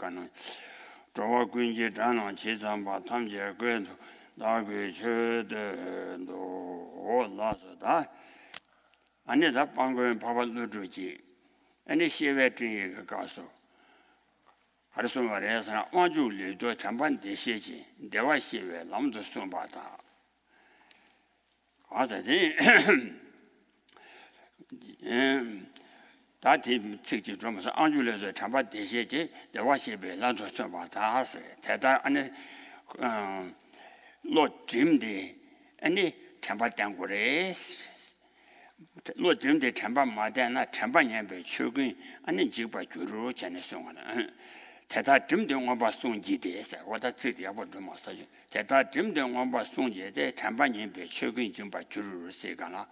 가능 저와 군지 단원 지상바 탐제 그 나게 저도 올라서다 아니다 방금 밥을 주지 아니 시외트이 가서 그래서 말해서 완주리도 잠반 대시지 대화 시외 남도 손바다 아자지 다티 측지 좀서 안주려서 잠반 대시지 대화 시외 남도 손바다 하세 대다 아니 로짐데 아니 잠반 땅고래 로짐데 잠반 마다나 잠반 연배 추근 아니 지바 주로 전에 송하나 대다 dim등 원바 송지대에서 와다 쓰디하고 좀 마사지 대다 dim등 원바 송지대 잠반년 배 최근 좀바 주르르 세가나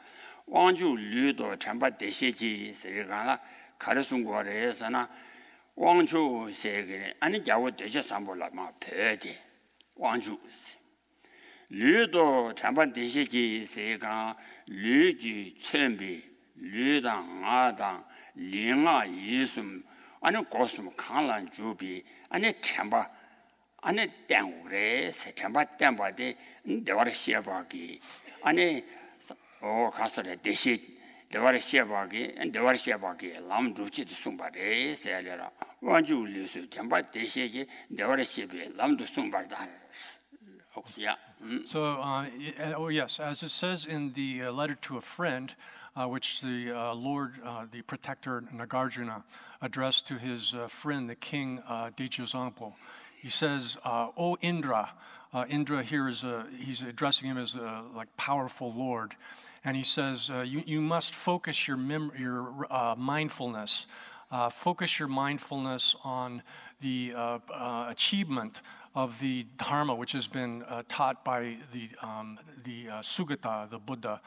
왕주 류도 잠바 대세지 세가나 가르송고래에서나 왕주 세계 아니 야고 대제 삼볼라마 배지 왕주 류도 잠바 대세지 세가 류지 천비 류당 아당 링아 이숨 아니 고스모 강란 주비 아니 템바 아니 땡우레 템바 템바데 대화를 시어바기 아니 가서래 대시 대화를 시어바기 람두치도 숨바레 세야라 완주리스 템바 대시지 대화를 시비 람두 숨바다 혹시야 So, yes, as it says in the letter to a friend, which the Lord, the protector Nagarjuna, addressed to his friend, the king Dejazampo. He says, "O Indra," Indra here is he's addressing him as a like powerful Lord, and he says, "You must focus your mindfulness, focus your mindfulness on the achievement of the Dharma, which has been taught by the Sugata, the Buddha.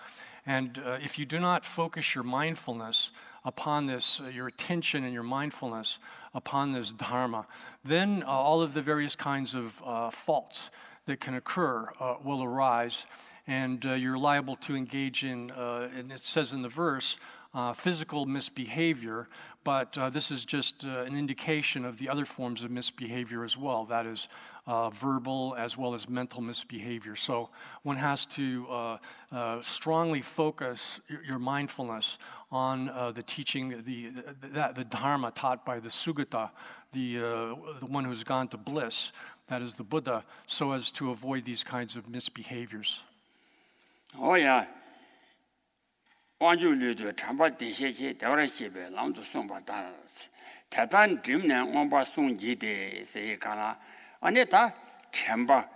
And if you do not focus your mindfulness upon this, your attention and your mindfulness upon this Dharma, then all of the various kinds of faults that can occur will arise, and you're liable to engage in, and it says in the verse, physical misbehavior, but this is just an indication of the other forms of misbehavior as well, that is verbal as well as mental misbehavior. So one has to strongly focus your mindfulness on the teaching, the Dharma taught by the Sugata, the one who's gone to bliss, that is the Buddha, so as to avoid these kinds of misbehaviors. Oh yeah. 완주리도 잠바 대세지 대화시베 남도 송바다 대단 dimne 원바 송지대 세가나 아니다 잠바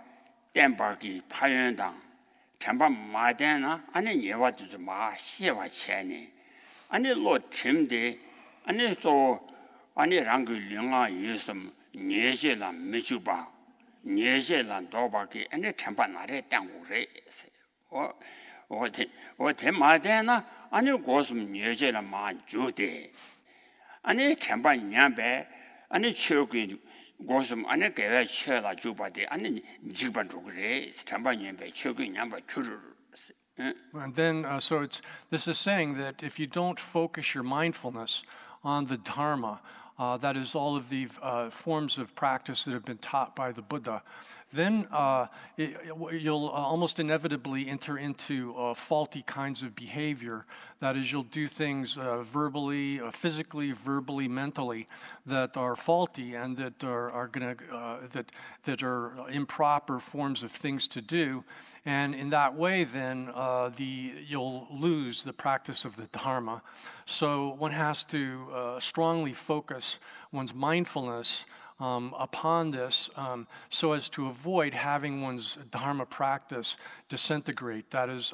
땜바기 파연당 잠바 마대나 아니 예와도 마 시와 체니 아니 로 침대 아니 소 아니 랑그 링아 예섬 녀제라 메주바 녀제라 도바기 아니 잠바 나래 땅우레 어때 마대나 아니 고슴 녀제라 마 주대 아니 잠바 냐배 아니 최근 고슴 아니 개가 쳐라 주바데 아니 지반도 그래 잠바 냐배 최근 냐바 주르. And then so this is saying that if you don't focus your mindfulness on the Dharma, that is all of the forms of practice that have been taught by the Buddha, then you'll almost inevitably enter into faulty kinds of behavior. That is, you'll do things verbally, physically, verbally, mentally that are faulty and that are going to that are improper forms of things to do. And in that way, then you'll lose the practice of the Dharma. So one has to strongly focus one's mindfulness upon this so as to avoid having one's Dharma practice disintegrate. That is,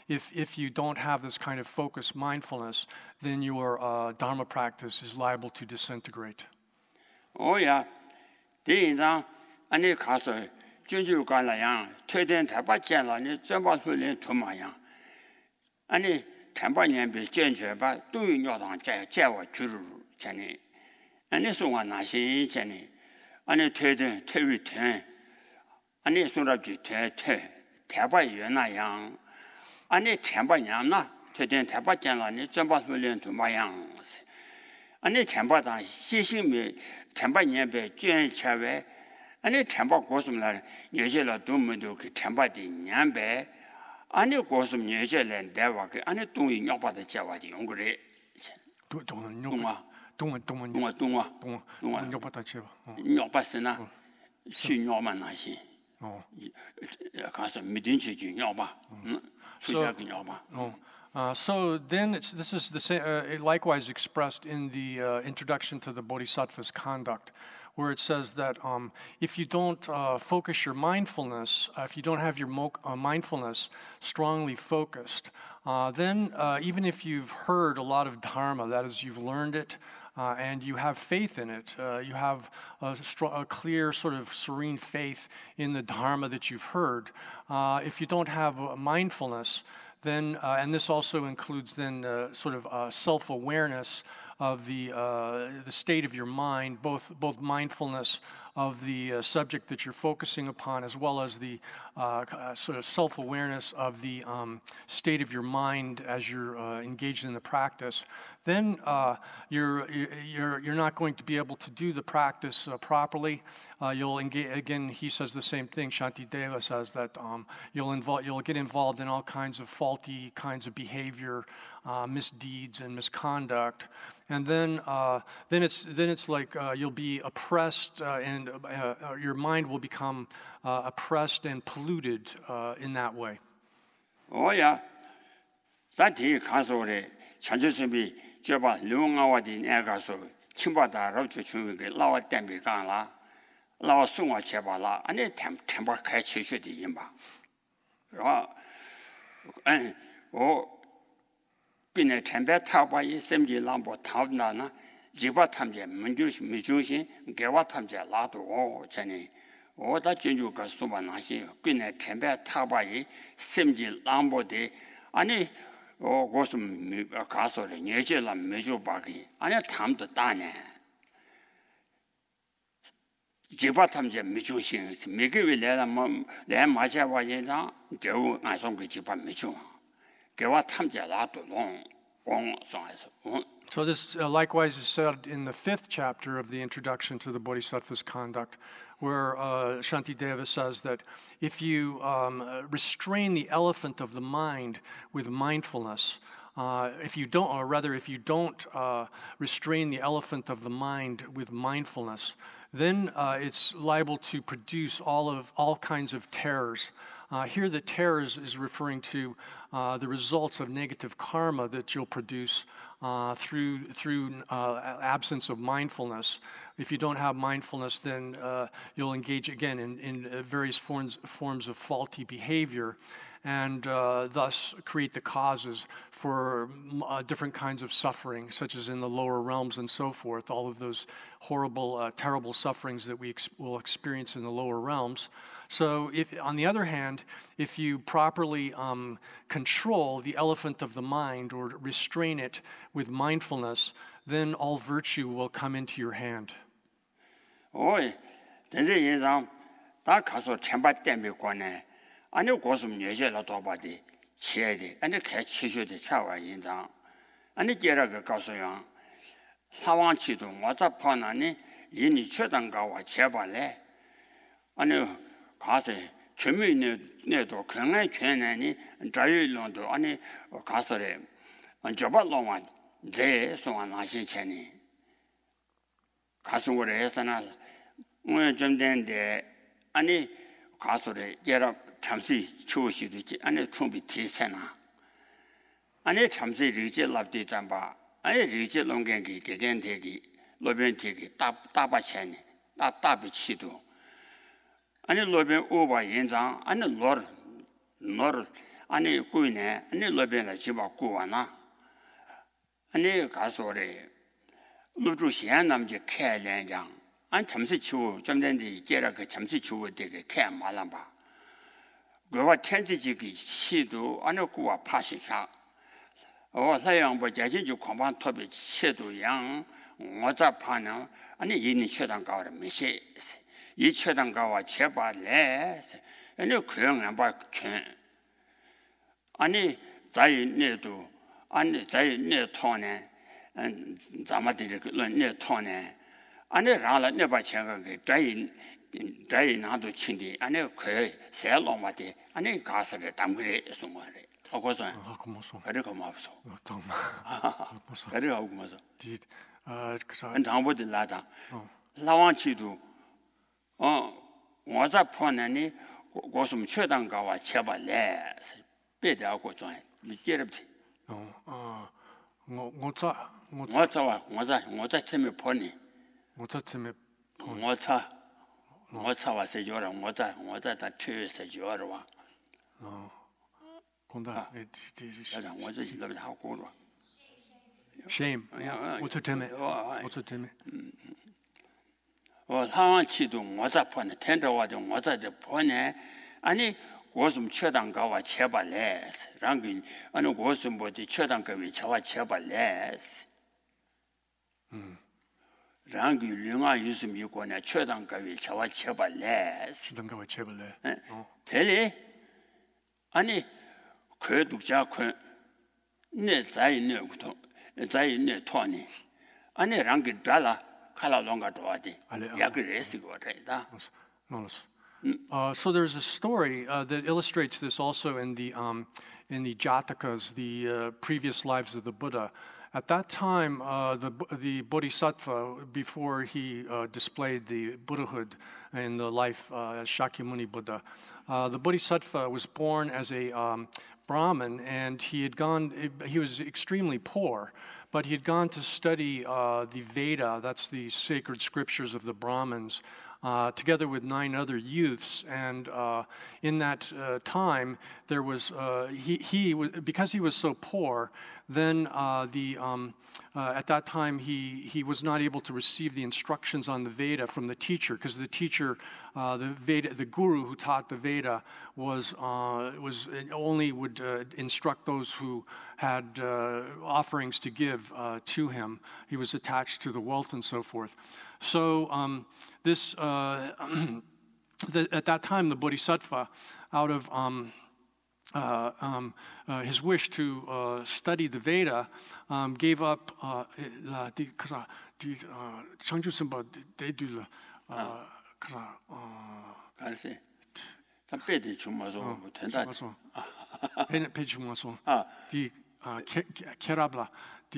if you don't have this kind of focused mindfulness, then your Dharma practice is liable to disintegrate. Oh yeah, 대인상 안에 가서 진주 간라양 퇴된 대바견라니 전바술련 도마양 아니 전반년비 견죄바 두유녀당 제와 주르 전에 아니 송아 나시 전에 아니 퇴된 퇴위퇴 아니 송랍지 퇴퇴 대바연나양 아니 전반년나 퇴된 대바견라니 전바술련 도마양 아니 전바당 시심이 템바 녀배 쩨 차베 아니 템바 고슴날 녀제라 도무도 그 템바디 녀배 아니 고슴 녀제랜 대와 그 아니 동이 녀바다 자와지 용그래 동아 녀바다 제와 녀바스나 신녀만 나시 가서 믿은지 녀바 수작이 녀바 So then this is the same, likewise expressed in the introduction to the Bodhisattva's conduct, where it says that if you don't focus your mindfulness, if you don't have your mindfulness strongly focused, then even if you've heard a lot of dharma, that is, you've learned it, and you have faith in it, you have a clear sort of serene faith in the dharma that you've heard. If you don't have mindfulness, then, and this also includes then sort of self-awareness of the state of your mind, both mindfulness of the subject that you're focusing upon, as well as the sort of self-awareness of the state of your mind as you're engaged in the practice. Then you're not going to be able to do the practice properly. You'll engage again. He says the same thing. Shantideva says that you'll get involved in all kinds of faulty kinds of behavior, misdeeds and misconduct, and then it's like you'll be oppressed, and your mind will become oppressed and polluted in that way. Oh yeah, that he 가서래 찬조심이 저봐 룡아와디 내가서 침바다로 주중에 라와 땜비 간라 라와 송아 제발라 아니 템바开启学的인바 그네 템베 타바이 셈지 람보 타브나나 지바 탐제 문주시 미주신 개와 탐제 라도 전에 오다 진주가 수반하시 그네 템베 타바이 셈지 람보데 아니 고슴 가서래 녀제라 메주바기 아니 탐도 따네 지바 탐제 미주신 메게위 내가 내 마샤와이다 저 안송그 지바 미주 개와 탐제 라도 So this likewise is said in the 5th chapter of the introduction to the Bodhisattva's conduct, where Shantideva says that if you restrain the elephant of the mind with mindfulness, if you don't restrain the elephant of the mind with mindfulness, then it's liable to produce all kinds of terrors. Here the terrors is referring to the results of negative karma that you'll produce through absence of mindfulness. If you don't have mindfulness, then you'll engage again in various forms of faulty behavior, and thus create the causes for different kinds of suffering, such as in the lower realms and so forth, all of those horrible, terrible sufferings that we will experience in the lower realms. So on the other hand, if you properly control the elephant of the mind or restrain it with mindfulness, then all virtue will come into your hand. Oi, denze yinzang da kaso chenpa tembe kwane ane gosum nyeshe la dobadi chede ane kai chisho de chawa yinzang ane jera ge kaso yang sawang chido waza pana ni yini chodan gawa cheba le ane 가서 주민의 내도 강한 권한이 자유론도 아니 가서래 저발로만 제 소원 하신 전에 가슴으로 해서는 뭐 좀 된데 아니 가서래 여러 잠시 추우시도 아니 준비 대세나 아니 잠시 리젤랍디 잠바 아니 리젤롱겐기 개겐되기 로벤되기 따바체니 따비치도 아니 로벤 오바 연장 아니 로르 아니 꾸이네 아니 로벤을 집어 꾸와나 아니 가서래 루주시안 남제 캐련장 안 잠시 추우 좀 된데 이게라 그 잠시 추우 되게 캐 말란바 그와 천지지기 시도 아니 꾸와 파시사 사양부 자진주 공방 토비 시도 양 어자 파는 아니 이니 최단 가를 미시 이 최단가와 제발래 아니 그냥 봐 아니 자인내도 아니 자인내 통에 자마들이 그내 통에 안에 라라 내봐 제가 그 다이 나도 친디 안에 그 세롱마데 안에 가서를 담그래 송거래 하고서 고마워. 그래가 마서 정말. 그래가 하고 마서 그래서 안 당보들 라다 라왕치도我在破呢你我什么确当高啊切吧来别的过转你接着去我在前面破你我操啊谁叫了我在他车谁叫了哇건다我这现在好过了 shame what's it 我상황 치도我在破呢天着我的我在这破呢 아니 고슴 최단가와 제발레스 랑긴 아니 고슴 뭐지 최단가위 차와 제발레스 랑기 링아 유슴 이거네 최단가위 차와 제발레스 최단가와 제발레 대리 아니 그 독자 그내 자인내부터 자인내 토니 아니 랑기 달라 칼라롱가 도와디 야 그래서 거다 So there's a story that illustrates this also in the Jatakas, the previous lives of the Buddha. At that time, the Bodhisattva, before he displayed the Buddhahood in the life as Shakyamuni Buddha, the Bodhisattva was born as a Brahmin, and he was extremely poor, but he had gone to study the Veda, that's the sacred scriptures of the Brahmins, together with 9 other youths, and in that time there was because he was so poor. Then at that time he was not able to receive the instructions on the Veda from the teacher, because the teacher, the guru who taught the Veda was only would instruct those who had offerings to give to him. He was attached to the wealth and so forth. So at that time, the Bodhisattva, out of his wish to study the Veda, gave up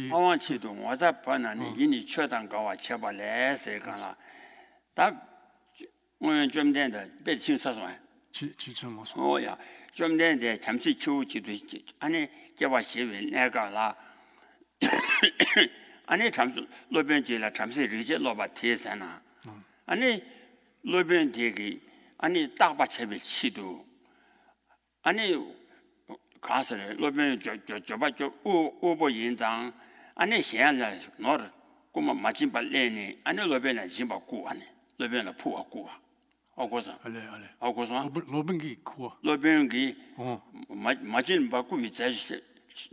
아원치도 뭐자 번아니 이니 최단가와 제발레세가라 다 좀 된다 배신 사서 오야 좀 된데 잠시 치우지도 아니 개와 시위 내가라 아니 잠시 로변지라 잠시 리제 로바 대사나 아니 로변지기 아니 딱바체비 치도 아니 가서를 로변 저저 오버 인장 안에 시행을 너를 꼬마 맞진 발레니 안에 로변에 짐바 구하네 로변에 부와 구하 하고서 알레 하고서 로변기 구하 로변기 맞진 바꾸 위치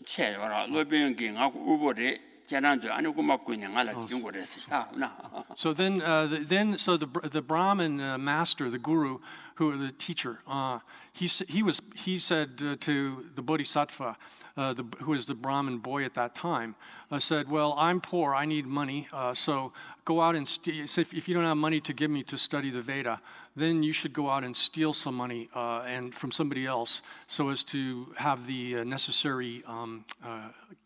체여라 로변기 하고 우버리 지난주 안에 꼬마 구는 알아 중국에서 So then the Brahmin master, the guru, the teacher, he said to the Bodhisattva, who was the Brahmin boy at that time, said, "Well, I'm poor, I need money, so go out and steal. If you don't have money to give me to study the Veda, then you should go out and steal some money and from somebody else, so as to have the necessary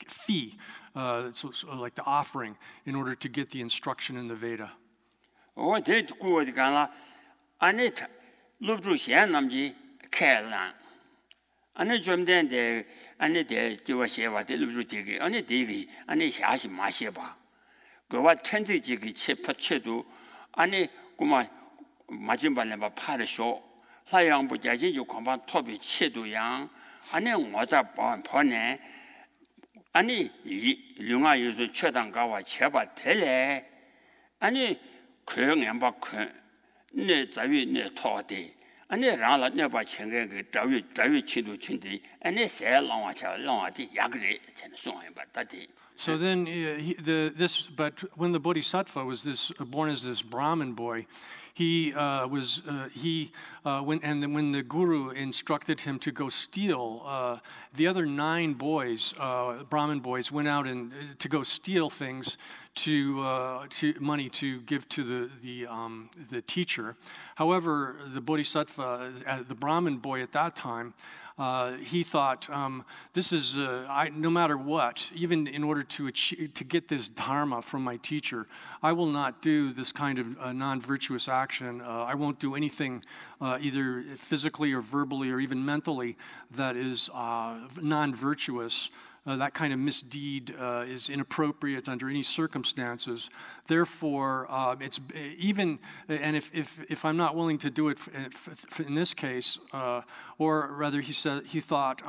fee." So like the offering, in order to get the instruction in the Veda. Oh, they go with Gala. Anita, look to Shanamji, Kalan. Anita, then they, Anita, Jewasheva, the Lutigi, Anita Digi, Anishashi Masheba. Go out 10 jiggy chip chedu, Ani Guma Majimba never parisho, Hayang Bujaji, you come on Toby Chedu Yang, Ani was a born pony. 아니 이 룡아유도 최단가와 제바 텔레 아니 그냥 내 자위 내 토데 아니 라라 내바 챙게 그 자위 치도 친데 아니 세랑와차 랑와디 야그리 전 송해 봤다디. So then but when the Bodhisattva was born as this Brahmin boy, When the guru instructed him to go steal, the other 9 boys, Brahmin boys, went out and to go steal things to money to give to the teacher. However, the bodhisattva, the Brahmin boy at that time, he thought, this is, no matter what, even in order to get this dharma from my teacher, I will not do this kind of non-virtuous action. I won't do anything either physically or verbally or even mentally that is non-virtuous. That kind of misdeed is inappropriate under any circumstances. Therefore, it's even, and if I'm not willing to do it in this case, or rather, he thought,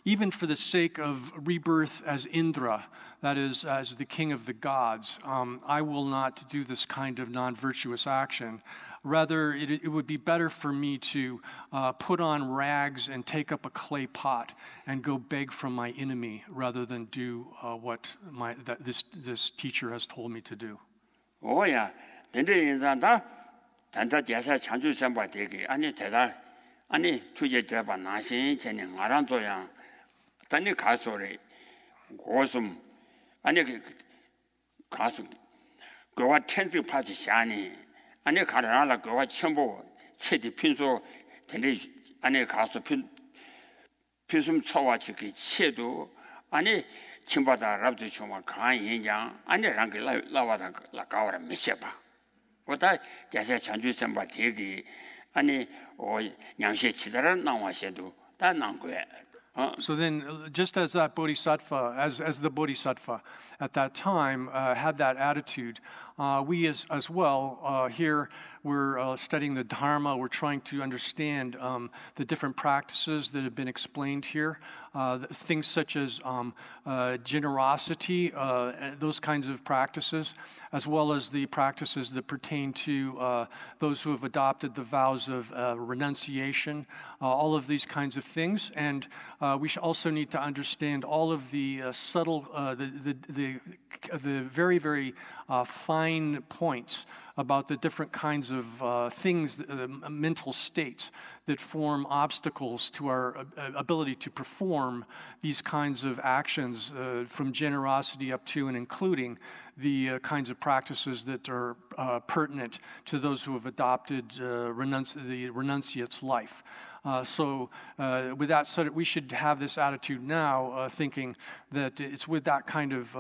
even for the sake of rebirth as Indra, that is, as the king of the gods, I will not do this kind of non-virtuous action. Rather, it would be better for me to put on rags and take up a clay pot and go beg from my enemy rather than do what this teacher has told me to do. Oh yeah, 근데 인자다 단자 제사 창조 선바 되게 아니 대다 아니 투제 제바 나신 전에 알아줘야 단이 가소리 고슴 아니 가수 그와 텐스 파지 샤니 아니 가라라 그와 첨부 체디 핀소 근데 아니 가서 핀숨 쳐와치 그 체도 아니 침바다 랍도 좀 간인장 아니 랑게 라와다 라가와라 미셔봐 보다 제사 chanju 선바 되게 아니 양시 치다란 나와셔도 다 난거야. So then, just as that bodhisattva, as the bodhisattva at that time had that attitude, we as well here we're studying the Dharma. We're trying to understand the different practices that have been explained here, things such as generosity, those kinds of practices, as well as the practices that pertain to those who have adopted the vows of renunciation, all of these kinds of things, and we also need to understand all of the subtle, the very, very fine points about the different kinds of things, mental states that form obstacles to our ability to perform these kinds of actions, from generosity up to and including the kinds of practices that are pertinent to those who have adopted the renunciate's life. So with that said, we should have this attitude now, thinking that it's with that kind of,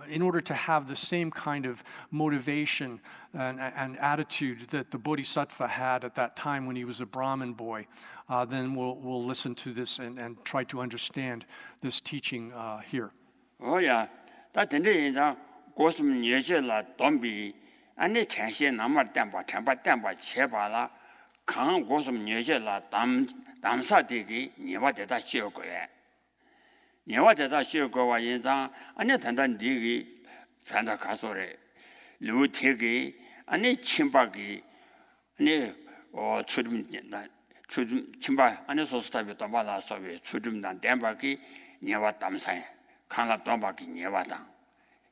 in order to have the same kind of motivation and attitude that the Bodhisattva had at that time when he was a Brahmin boy, then we'll listen to this and try to understand this teaching here. Oh yeah, that didn't 고스름 예제라 돈비 아니 전시에 남을 땜바 제발라 강 고스름 예제라 담사되기 니와대다 쉬어고에 니와대다 쉬어고와 인상 아니 단단 니기 산다 가소래 루테기 아니 침박이 아니 추름 침박 아니 소스타비 담발라 소비 추름단 땜바기 니와 담사에 강라 돈바기 니와당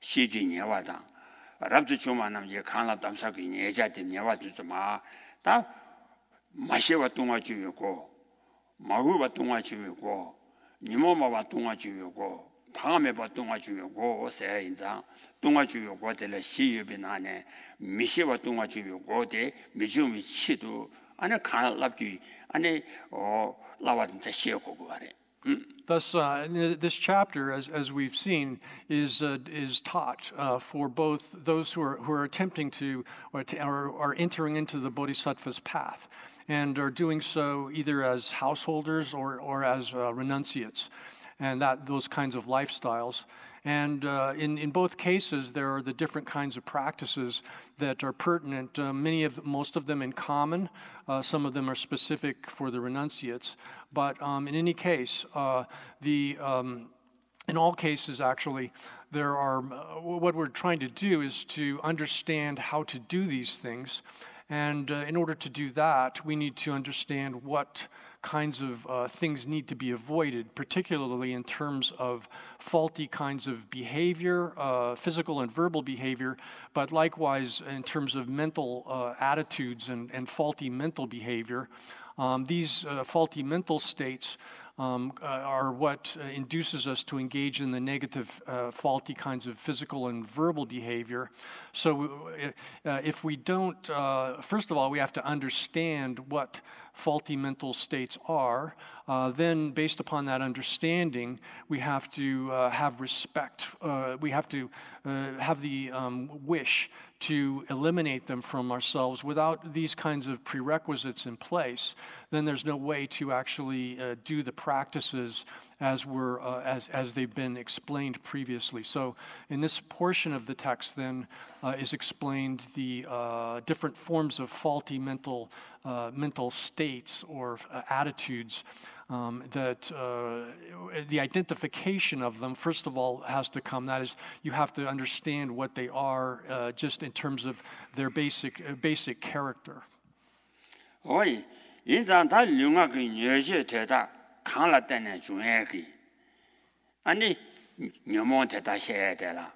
시기 니와당 랍주 주만남 제 강라 담사기 니자데 니와도 좀다 마시와 동아지고 마구와 동아지고 니모마와 동아지고 방암에바 동아지고 세인자 동아지고 될 시유비나네 미시와 동아지고 대 미주미 치도 안에 강랍지 안에 라와든 자시고 그래. Thus, this chapter, as we've seen, is taught for both those who are attempting to or are entering into the Bodhisattva's path, and are doing so either as householders or as renunciates, and those kinds of lifestyles. And in both cases, there are the different kinds of practices that are pertinent, most of them in common. Some of them are specific for the renunciates. But in any case, in all cases, actually, there are, what we're trying to do is to understand how to do these things And in order to do that, we need to understand what kinds of things need to be avoided, particularly in terms of faulty kinds of behavior, physical and verbal behavior, but likewise in terms of mental attitudes and faulty mental behavior. These faulty mental states are what induces us to engage in the negative, faulty kinds of physical and verbal behavior. So if we don't, first of all, we have to understand what faulty mental states are. Then, based upon that understanding, we have to have respect. We have to have the wish to eliminate them from ourselves. Without these kinds of prerequisites in place, then there's no way to actually do the practices as they've been explained previously. So in this portion of the text then is explained the different forms of faulty mental states or attitudes. That the identification of them, first of all, has to come. That is, you have to understand what they are, just in terms of their basic character. oi 인자 다 융아 그 녀시 되다 강라 때문에 중요하기 아니 녀모 되다 해야 되라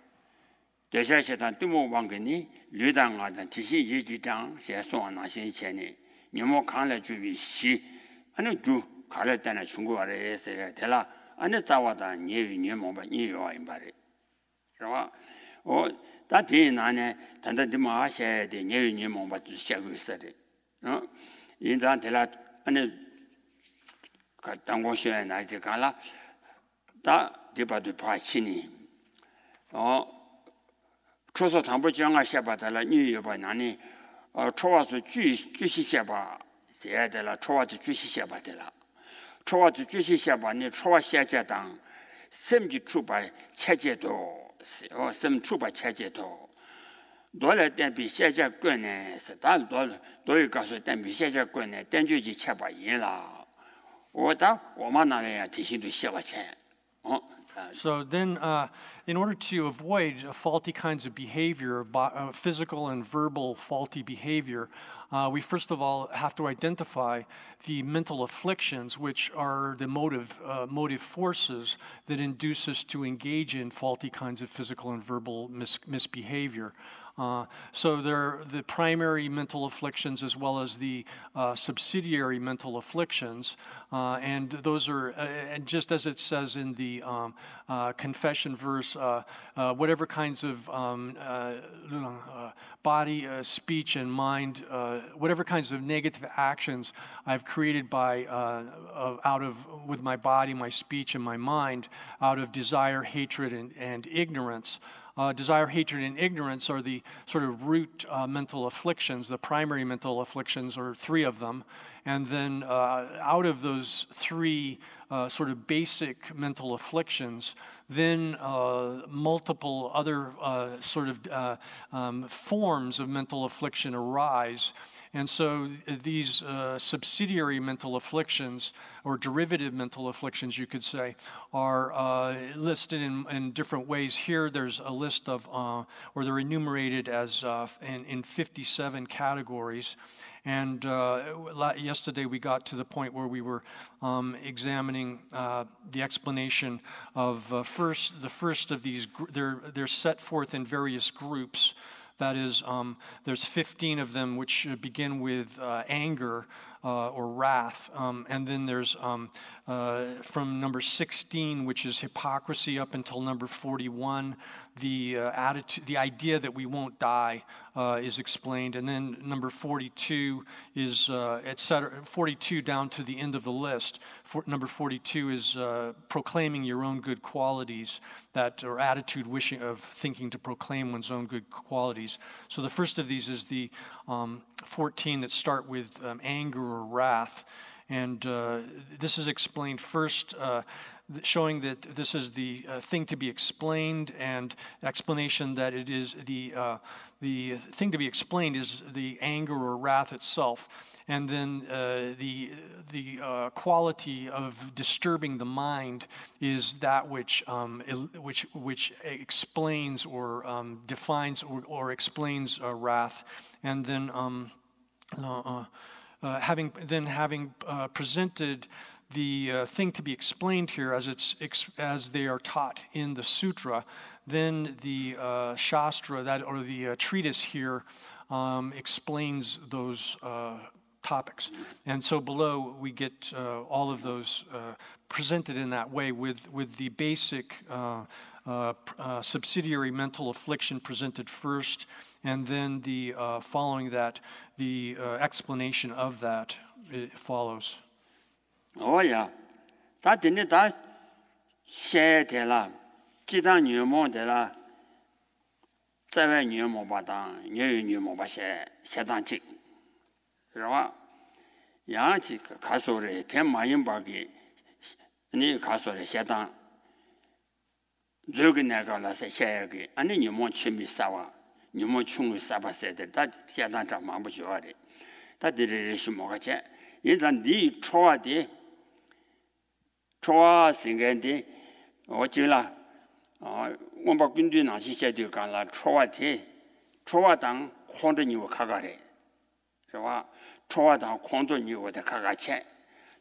대샤시단 뜨모 왕근이 류당하던 지시 예주장写送那些钱呢녀모 강라 주비 시 아니 주 가를 때는 중국어를 했어야 되라 아니 자와다 녀모바 녀요 임바리 그러나 다 대나네 단단히만 하셔야 돼 녀모바 시작을 했어야 돼 인자 되라 아니 당고셔야 나지 가라 다 디바도 파치니 초소 담보 정아 셔바달라 니여바 나니 초와서 주시 셔바 해야 되라 초와서 주시 셔바달라 초와서 주시 셔바니 초와 셔자당 샘지 추바 체제도 샘 추바 체제도 노래 때비 셔자 권에 스달 도이 가서 때비 셔자 권에 땡주지 쳐봐 이라 오다 오만나야 대신도 셔바체 So then, in order to avoid faulty kinds of behavior, physical and verbal faulty behavior, we first of all have to identify the mental afflictions, which are the motive forces that induce us to engage in faulty kinds of physical and verbal misbehavior. So they're the primary mental afflictions as well as the subsidiary mental afflictions, and those are, and just as it says in the confession verse, whatever kinds of body, speech, and mind, whatever kinds of negative actions I've created with my body, my speech, and my mind, out of desire, hatred, and ignorance. Desire, hatred, and ignorance are the sort of root mental afflictions. The primary mental afflictions are three of them. And then out of those three sort of basic mental afflictions, then multiple other sort of forms of mental affliction arise. And so these subsidiary mental afflictions, or derivative mental afflictions, you could say, are listed in different ways. Here there's a list of, or they're enumerated as in 57 categories. And yesterday we got to the point where we were examining the explanation of the first of these. They're set forth in various groups. That is, there's 15 of them which begin with anger or wrath. And then there's from number 16, which is hypocrisy, up until number 41, the attitude, the idea that we won't die is explained. And then number 42 is, etc., 42 down to the end of the list. Number 42 is proclaiming your own good qualities, or attitude wishing of thinking to proclaim one's own good qualities. So the first of these is the 14 that start with anger or wrath. And this is explained first, showing that this is the thing to be explained, and explanation that it is the thing to be explained is the anger or wrath itself. And then the quality of disturbing the mind is that which explains or defines or explains wrath. And then having presented the thing to be explained here as they are taught in the sutra, then the shastra or the treatise here explains those topics. And so below we get all of those presented in that way with the basic subsidiary mental affliction presented first, and then the following that, the explanation of that follows. Oh yeah, that didn't that share de la, jidan yu mo de la, zai yu mo ba dang, yu mo ba xie dang ji, 是吧？yang ji ka so re, ten ma yin ba ge, ni ka so re xie dang, zhe ge na ga la se xie ge, ani yu mo qi mi sa wa, yu mo chung sa ba se de, da xie dang zhang ma bu jiao de, da de re shi mo ga jie, yin zang di chuo de. 初生的，我记了，我把军队那些些就干了，初当空着牛卡卡的，是吧？初当空着牛的卡卡钱，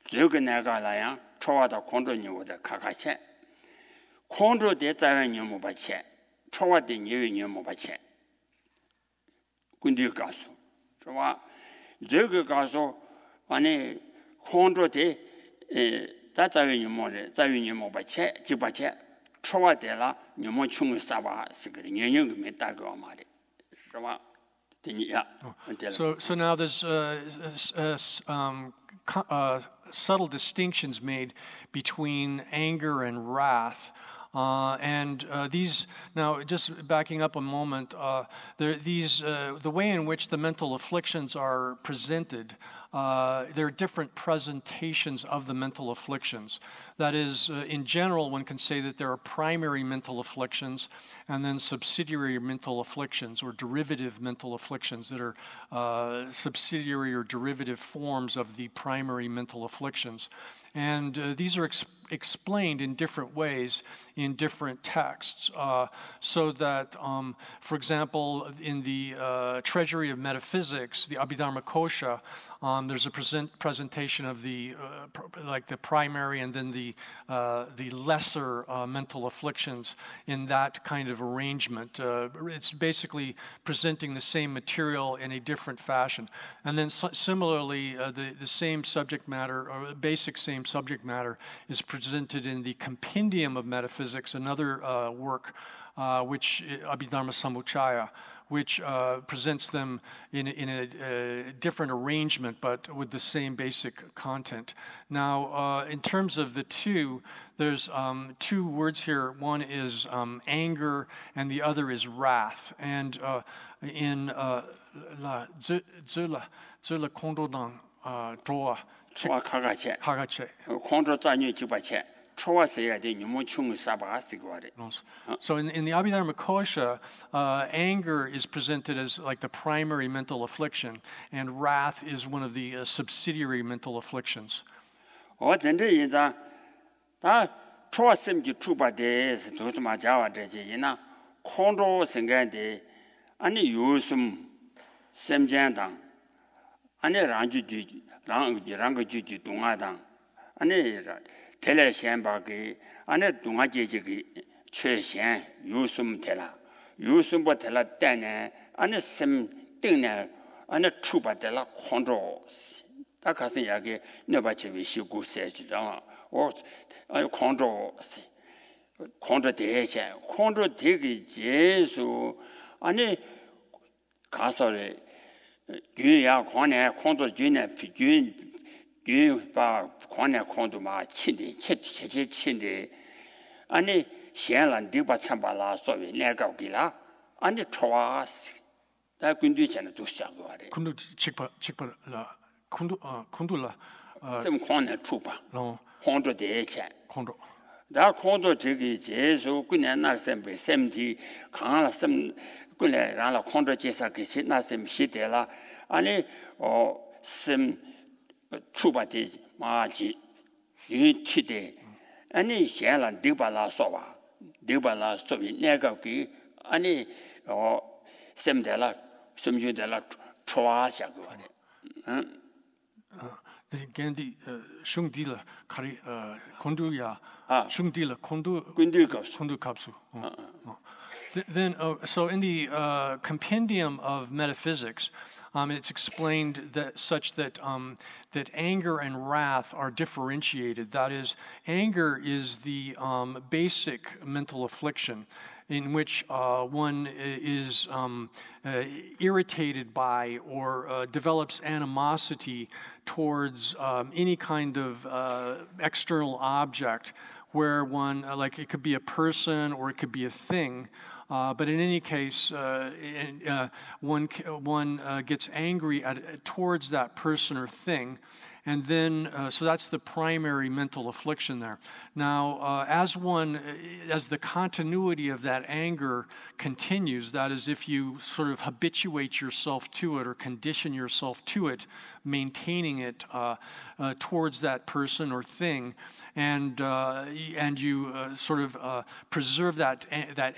这个那个那样，初当空着牛的卡卡钱，空着的在外牛没把钱，初的牛没把钱，军队告诉，是吧？这个告诉，完了空着的，在于你们的，在于你们把钱就把钱出来的了，你们穷的啥吧？是个人人没打过嘛的，是吧？对你呀。So now there's subtle distinctions made between anger and wrath. And these, now just backing up a moment, the way in which the mental afflictions are presented, there are different presentations of the mental afflictions. That is, in general, one can say that there are primary mental afflictions and then subsidiary mental afflictions or derivative mental afflictions that are subsidiary or derivative forms of the primary mental afflictions. And these are explained in different ways in different texts. So that, for example, in the Treasury of Metaphysics, the Abhidharma Kosha, there's a presentation of the primary and then the lesser mental afflictions in that kind of arrangement. It's basically presenting the same material in a different fashion. And then similarly, the same subject matter, or basic same subject matter, is presented in the Compendium of Metaphysics, another work, which Abhidharma Samuccaya, which presents them in a different arrangement, but with the same basic content. Now, in terms of the two, there's two words here. One is anger, and the other is wrath. And in la zula kondo dang droa. So in the Abhidharma Kosha, anger is presented as like the primary mental affliction, and wrath is one of the subsidiary mental afflictions. 랑거주지 동아당 아니 텔레셴바게 안에 동아제지기 최신 유숨 텔라 유숨버 텔라 때네 안에 심 띵네 안에 추바텔라 콘도 다 가서 이야기 너바치비 시고 세지라 어 콘도 대체 콘도 되기 제수 아니 가서래 균야 권에 콘도 균에 균바 권에 콘도 마 친데 체체 친데 아니 현란 디바 참발라 소위 내가 기라 아니 초아스 다 군디 전에 도 시작하고 그래 군도 직발라 군도라 좀 권에 추바 콘도 대체 콘도 다 콘도 저기 제수 그냥 날 셈베 셈디 강라 셈 그래 라라 콘도 제사 그 신나셈 시대라 아니 셈 추바디 마지 이치데 아니 현란 디발라 소와 디발라 소비 내가기 아니 셈데라 셈주데라 초아샤고 Gandhi Shungdila Kari Konduya Shungdila Kondu Kapsu. Then, so in the compendium of metaphysics, it's explained that such that that anger and wrath are differentiated. That is, anger is the basic mental affliction in which one is irritated by or develops animosity towards any kind of external object, where one, like it could be a person or it could be a thing. But in any case, one gets angry towards that person or thing, and then so that's the primary mental affliction there. Now, as the continuity of that anger continues, that is, if you sort of habituate yourself to it or condition yourself to it, maintaining it towards that person or thing, and you sort of preserve that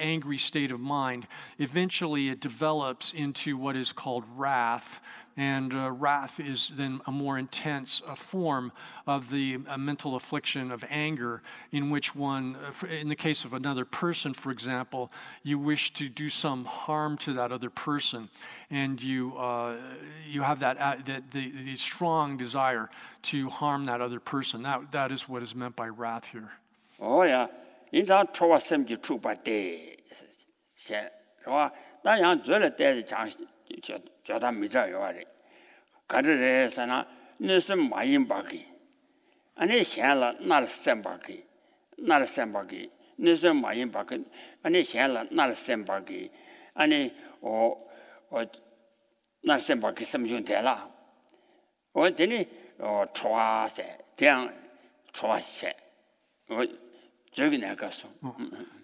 angry state of mind, eventually it develops into what is called wrath. And wrath is then a more intense form of the mental affliction of anger, in which one, in the case of another person, for example, you wish to do some harm to that other person, and you have the strong desire to harm that other person. That is what is meant by wrath here. Oh yeah, in that trouble sem ji chu ba de, right? Da yang zhe le de chang jiao da mi zhe yo de. Ga zhe de sana ne shi ma yin ba ge. Ani xian le na le sem ba ge. Na le sem ba ge. Ne shi ma yin ba ge. Ani xian le na le sem ba ge. Ani o那sem ba ge sem jun de la. O de ni o chua se, tiang chua se.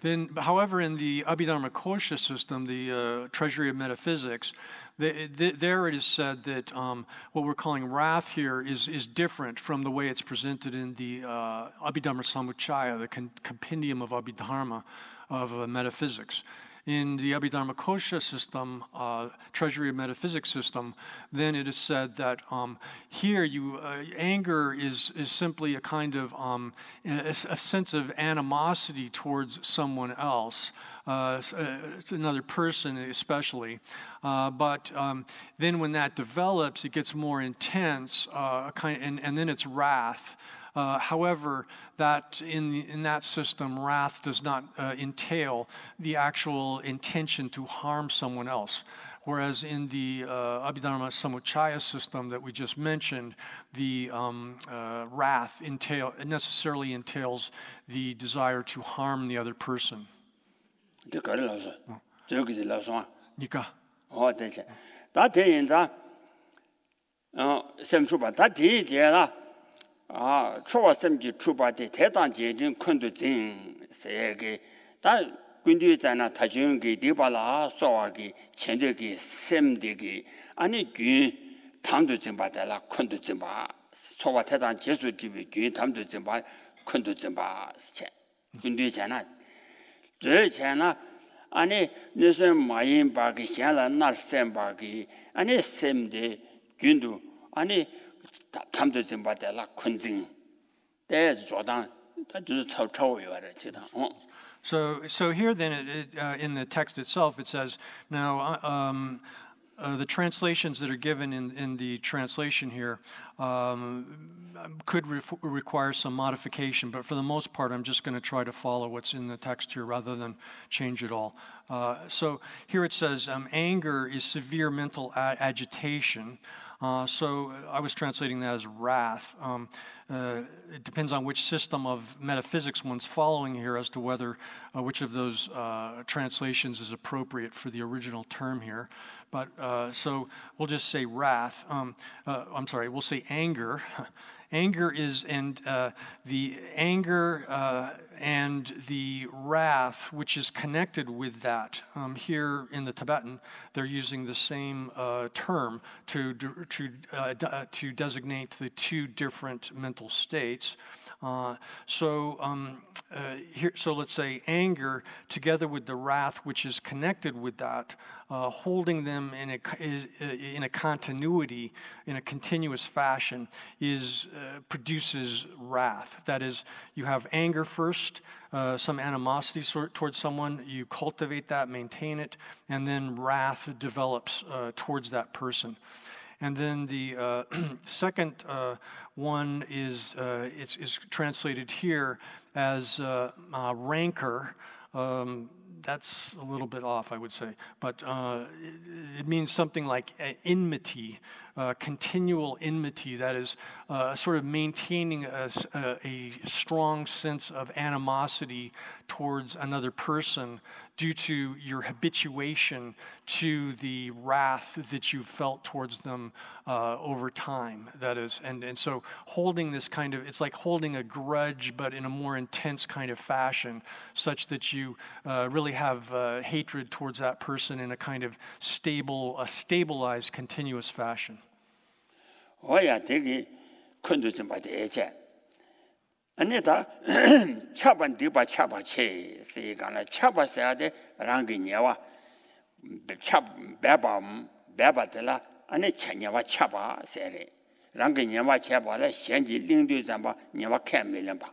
Then, however, in the Abhidharma Kosha system, the Treasury of Metaphysics, there it is said that what we're calling wrath here is different from the way it's presented in the Abhidharma Samuccaya, the compendium of Abhidharma, of metaphysics. In the Abhidharma Kosha system, Treasury of Metaphysics system, then it is said that here anger is simply a kind of a sense of animosity towards someone else, another person especially. But then when that develops, it gets more intense, and then it's wrath. However, that in that system, wrath does not entail the actual intention to harm someone else. Whereas in the Abhidharma Samuccaya system that we just mentioned, the wrath necessarily entails the desire to harm the other person. 초와 셈지 추바데 대단 제진 큰도 진 세게 다 군디잖아 다중기 디발라 소와기 천적이 셈되기 아니 귀 담도 좀 받아라 큰도 좀 봐. 초와 대단 제수 집이 귀 담도 좀 봐. 큰도 좀 봐. 군디잖아 저잖아 아니 너서 마인 바기 샹라 날 셈바기 아니 셈데 군도 아니 담도 좀 받아라 큰징 대지 조당 다就是超有的这样 So here then in the text itself it says now the translations that are given in the translation here could require some modification, but for the most part I'm just going to try to follow what's in the text here rather than change it all. So here it says anger is severe mental agitation. So I was translating that as wrath. It depends on which system of metaphysics one's following here as to whether which of those translations is appropriate for the original term here. But so we'll just say wrath. We'll say anger. Anger is, and the anger and the wrath, which is connected with that. Here in the Tibetan, they're using the same term to designate the two different mental states. So let's say anger, together with the wrath which is connected with that, holding them in a continuity, in a continuous fashion, produces wrath. That is, you have anger first, some animosity towards someone, you cultivate that, maintain it, and then wrath develops towards that person. And then the second one is translated here as rancor. That's a little bit off, I would say, but it means something like enmity, continual enmity. That is sort of maintaining a strong sense of animosity towards another person due to your habituation to the wrath that you've felt towards them over time. That is, and so holding this kind of, it's like holding a grudge, but in a more intense kind of fashion, such that you really have hatred towards that person in a kind of stabilized, continuous fashion. 되게 큰도 좀 받아야지. 아니다. 차반 뒤바 차바체 세가나 차바셔야 돼. 랑기냐와 차 배바들라 아니 차냐와 차바 세레. 랑기냐와 차바라 현지 링도 잠바 냐와 캠밀amba.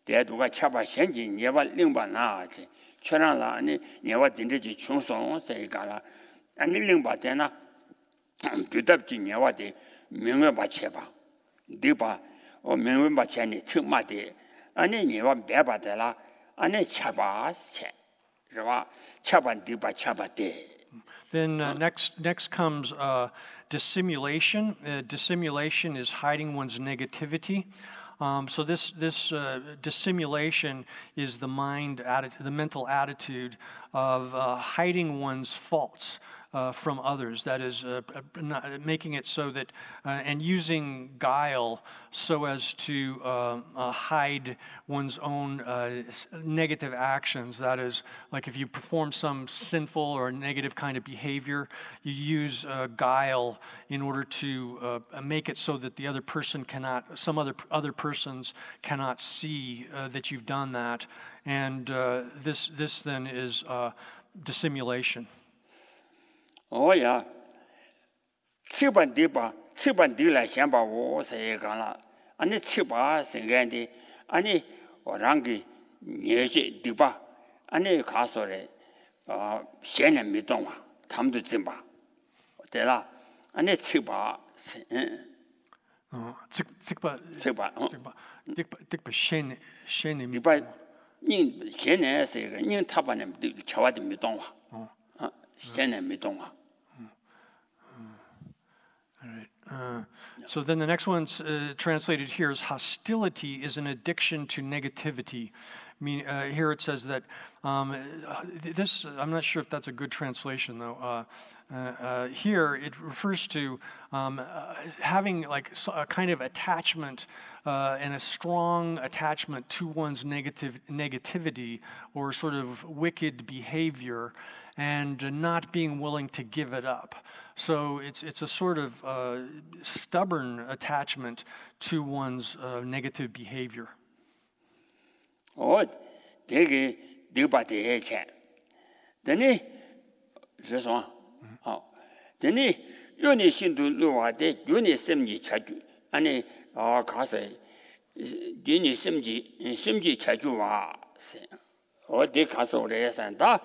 대두가 차바 현지 냐와 링바나지. 천안라 아니 냐와 딘데지 충성 세가라. 아니 링바데나 규답지 냐와데 명을 받쳐봐. 네봐. 명을 받쳐니 특마데. 아니 네와 배바들라. 아니 차바체. 그러와 차반 네바 차바데. Then next comes dissimulation. Dissimulation is hiding one's negativity. So this dissimulation is the mental attitude of hiding one's faults from others. That is, making it so that, and using guile so as to hide one's own negative actions. That is, like if you perform some sinful or negative kind of behavior, you use guile in order to make it so that the other person cannot, some other persons cannot see that you've done that. And this then is dissimulation. 오야 칠반 뒤라 셴바 오세 간라 아니 칠바 생간디 아니 오랑기 녀지 뒤바 아니 가서래 셴네 미동와 담도 쯤바 어때라 아니 칠바 칙바 셴네 뒤바 닌 셴네세 닌 타바네 차와디 미동와 셴네 미동와. So then the next one's translated here is hostility is an addiction to negativity. Here it says that this, I'm not sure if that's a good translation though. Here it refers to having like a kind of attachment and a strong attachment to one's negativity or sort of wicked behavior and not being willing to give it up. So it's a sort of stubborn attachment to one's negative behavior. 되게 네바데 체. 되니 그래서 되니 요니 신도 로와데 요니 심지 차주 아니 가서 요니 심지 차주와 어디 가서 그래서다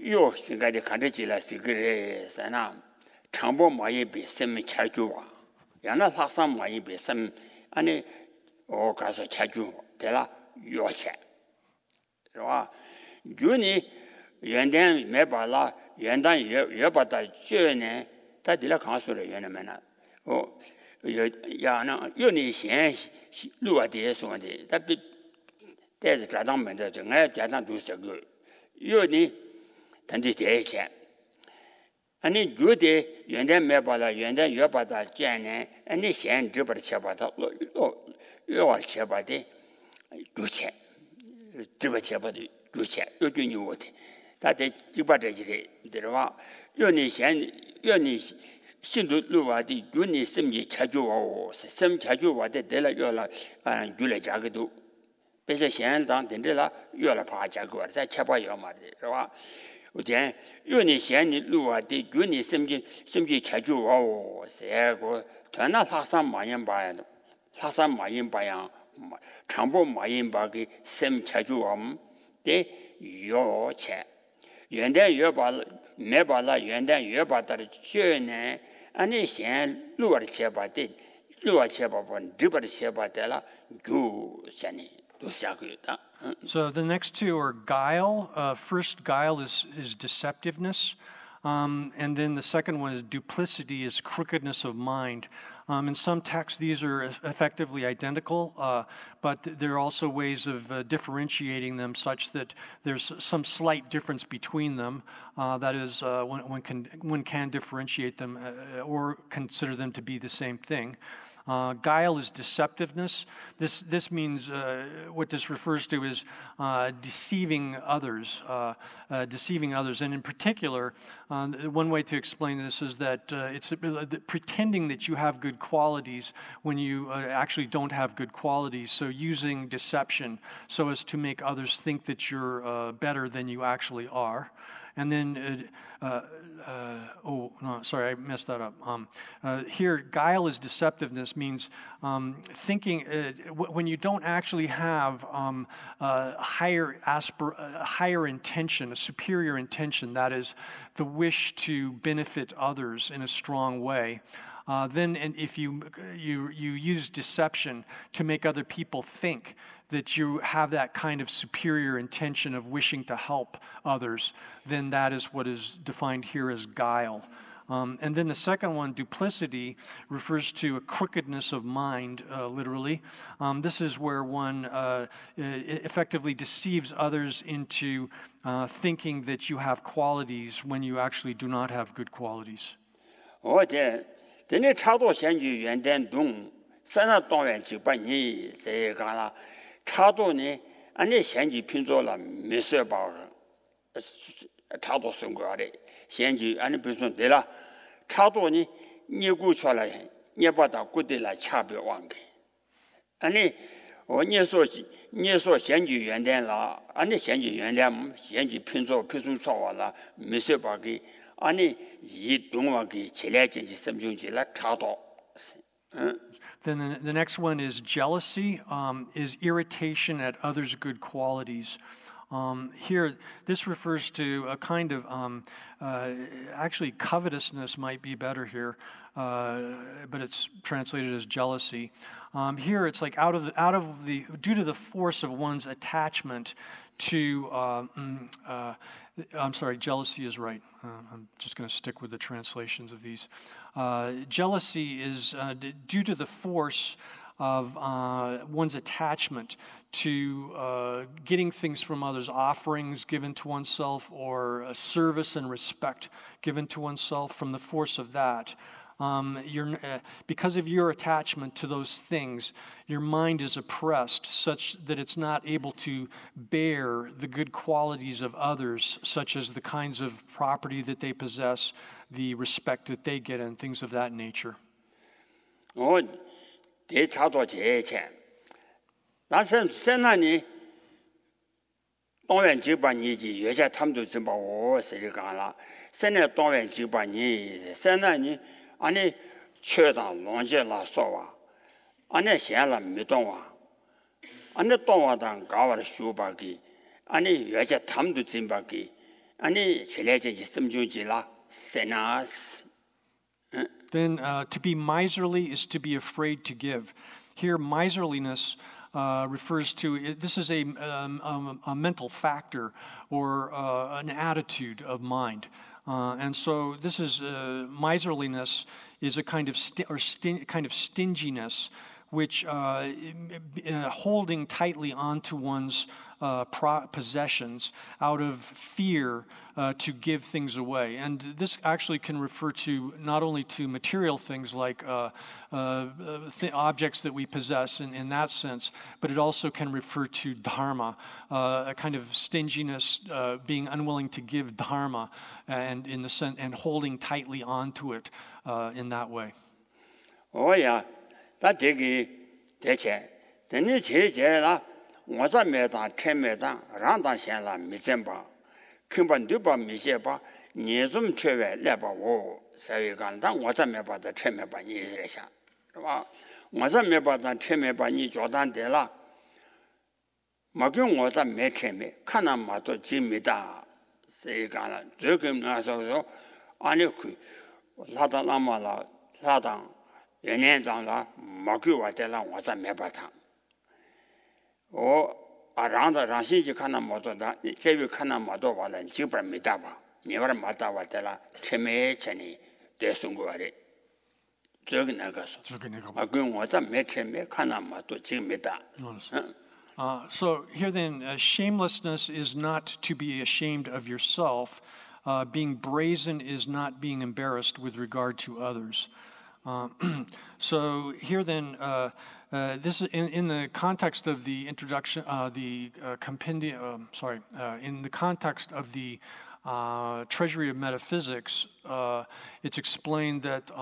요 생각이 가르치라 시그래서나 장보 마에 비심이 차주와 야나 학상 마에 비심 아니 가서 차주 되라 요체 와 윤이 연단 매발라 연단 여바다 쥐네 다들라 가서래 연면나 야나 윤이 신 루아데 소데 다비 대즈 자당면데 정말 자당도 서고 윤이 단지 대체 아니 그대 연단 매발라 연단 여바다 쥐네 아니 신 저버 쳐바다 요 쳐바데 두체 저버 쳐바데 두체 요준이 오데 다들 집바데지래 들어와 연이 신도 루와디 윤이 심지 차주와 심 차주와데 데라 요라 줄에 자기도 배서 현당 된데라 요라 파자고 자 쳐봐요 말이야. 우선 윤이 현이 루와디 윤이 심지 차주와 세고 전화 학산 많이 봐야 학산 많이 봐야常不마인 바기 심 차주와 데 요체 연단 여바 매바라 연단 여바다를 쥐네 아니 현 루어를 쳐봐대 루어 쳐봐본 드버를 쳐봐대라 주샤니 도샤고다. So the next two are guile. First, guile is deceptiveness. And then the second one is duplicity, is crookedness of mind. In some texts, these are effectively identical, but there are also ways of differentiating them such that there's some slight difference between them. That is, one can differentiate them or consider them to be the same thing. Guile is deceptiveness. This means what this refers to is deceiving others. And in particular, one way to explain this is that it's pretending that you have good qualities when you actually don't have good qualities. So using deception so as to make others think that you're better than you actually are. And then, oh, no, sorry, I messed that up. Here, guile is deceptiveness, means thinking, when you don't actually have higher intention, a superior intention, that is, the wish to benefit others in a strong way. Then if you use deception to make other people think that you have that kind of superior intention of wishing to help others, then that is what is defined here as guile. And then the second one, duplicity, refers to a crookedness of mind, literally. This is where one effectively deceives others into thinking that you have qualities when you actually do not have good qualities. 等你差不多选举元旦东，三十多元900年，这个啦，差不多呢，俺那选举拼做了没事吧？差不多送过来，选举俺那不算对了，差不多呢，你过去了，你把它过得了差别忘记，俺那你说选举元旦了，俺那选举元旦选举拼做错了，没事吧？给。 Then the next one is jealousy, is irritation at others' good qualities. Here, this refers to a kind of, actually covetousness might be better here, but it's translated as jealousy. Here, it's like due to the force of one's attachment to, I'm sorry, jealousy is right. I'm just going to stick with the translations of these. Jealousy is due to the force of one's attachment to getting things from others, offerings given to oneself, or service and respect given to oneself. From the force of that, because of your attachment to those things, your mind is oppressed such that it's not able to bear the good qualities of others, such as the kinds of property that they possess, the respect that they get, and things of that nature. 아니 최단 lonje라 소와 아니 셴라 미동와 아니 동와당 가와르 슈바기 아니 여자 탐도 진바기 아니 칠레제지 심주지라 세나스. Then to be miserly is to be afraid to give. Here, miserliness refers to, this is a mental factor or an attitude of mind. And so this is miserliness is a kind of stinginess which holding tightly onto one's possessions out of fear to give things away. And this actually can refer to not only to material things like objects that we possess in that sense, but it also can refer to dharma, a kind of stinginess, being unwilling to give dharma, and in the sense and holding tightly onto it in that way. Oh yeah, that 되게 대체 되는 제제라我在没当天没当让当先了没真吧根本就把没些吧你怎么缺外来吧我所以讲但我在没把它天没把你一下是吧我在没把它天没把你交单得了没跟我在没天没看到嘛都精密的所以讲了这个那时候按理去拉到那么了拉到原年长了没给我得了我在没把它让他让信息看到毛多的，这位看到毛多完了，基本没打吧？你把没打完的了，前面前里得送过来的，这个那个说，跟我在没前面看到毛多就没打。So here then, shamelessness is not to be ashamed of yourself. Being brazen is not being embarrassed with regard to others. So here then, this is in the context of the introduction, the compendium. In the context of the Treasury of Metaphysics, it's explained that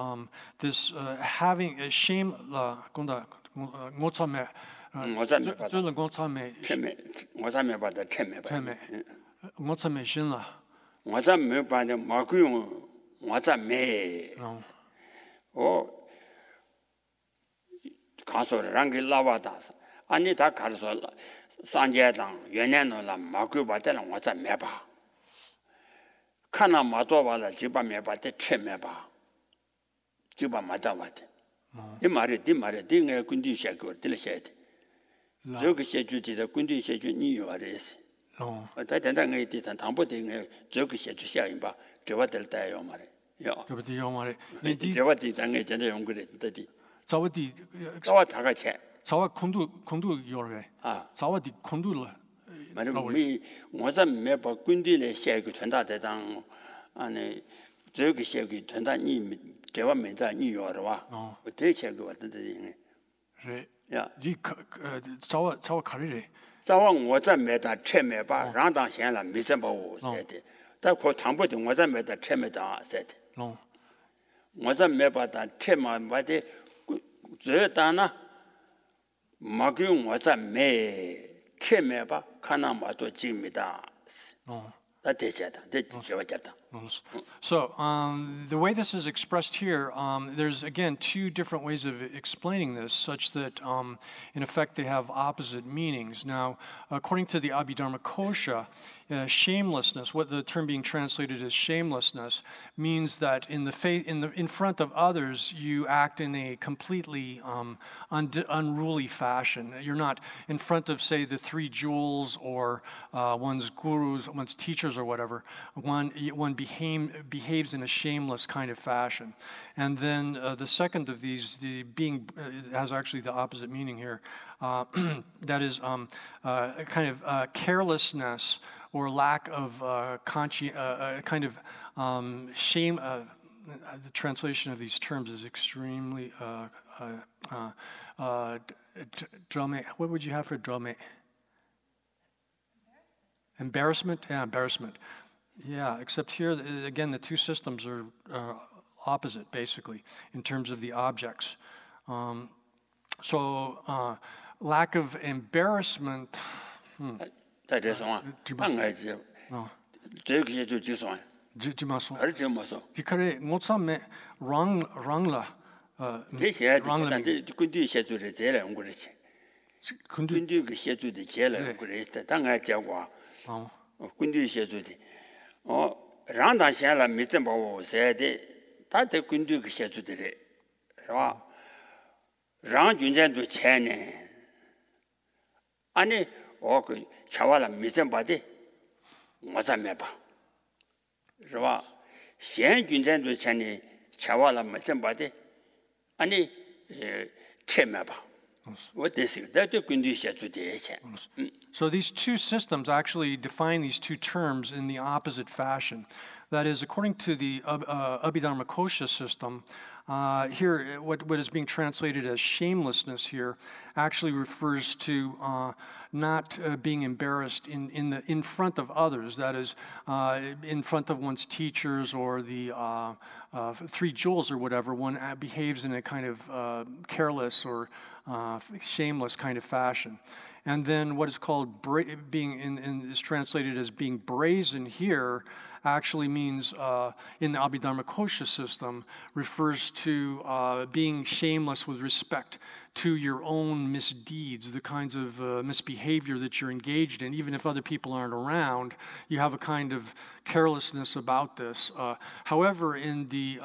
this having a shame, 강소랑게 라와다서 아니 다 가르서 산제당 연년노라 마고바텔라 와자 매바 카나 마도발라 지바 매바테 쳔매바 지바 마다와테 이 말이 딩에 군디 샤고 들으셔야돼 저기 셰주지의 군디 셰주 니요아레스 다단당에 뒤단 당보딩에 저기 셰주 샤인바 저와들 때요 말에 요 저부터 말에 저와디 당에 전에 연구를 자와디 자와 다 같이 자와 콘도 요래 자와디 콘도를 말이 뭐자 매바 군디에 셰고 전다대당 안에 저기 셰고 전다 니 제가 맨다 니 요러와 대체고 왔던데 그래 야이 자와 가리래 자와 뭐자 매다 채매바 랑당 현라 미전바오 세대但그 당보도 뭐자 매다 채매다 세대 뭐자 매바다 채마 바데 저다나 마규 뭐자 매 채매바 카나마도 집니다 So the way this is expressed here, there's again two different ways of explaining this, such that in effect they have opposite meanings. Now, according to the Abhidharma Kosha, shamelessness, what the term being translated as shamelessness, means that in front of others you act in a completely unruly fashion. You're not in front of, say, the three jewels or one's gurus, one's teachers, or whatever. One behaves in a shameless kind of fashion. And then the second of these, the being, has actually the opposite meaning here. That is a kind of carelessness or lack of kind of shame. The translation of these terms is extremely drame. What would you have for drame? Embarrassment? Yeah, embarrassment. Yeah, except here, again, the two systems are opposite, basically, in terms of the objects. So, lack of embarrassment. 랑다시아라 미점바오 세데 다데 군디 그 셰주들이 라 랑준전도 체네 아니 그 차와라 미점바데 뭐자매바 라 현준전도 체네 차와라 미점바데 아니 체매바 So these two systems actually define these two terms in the opposite fashion. That is, according to the Abhidharmakosha system, here, what is being translated as shamelessness here actually refers to not being embarrassed in front of others. That is, in front of one's teachers or the three jewels or whatever. One behaves in a kind of careless or shameless kind of fashion. And then what is called is translated as being brazen here actually means, in the Abhidharmakosha system, refers to being shameless with respect to your own misdeeds, the kinds of misbehavior that you're engaged in. Even if other people aren't around, you have a kind of carelessness about this. However, in the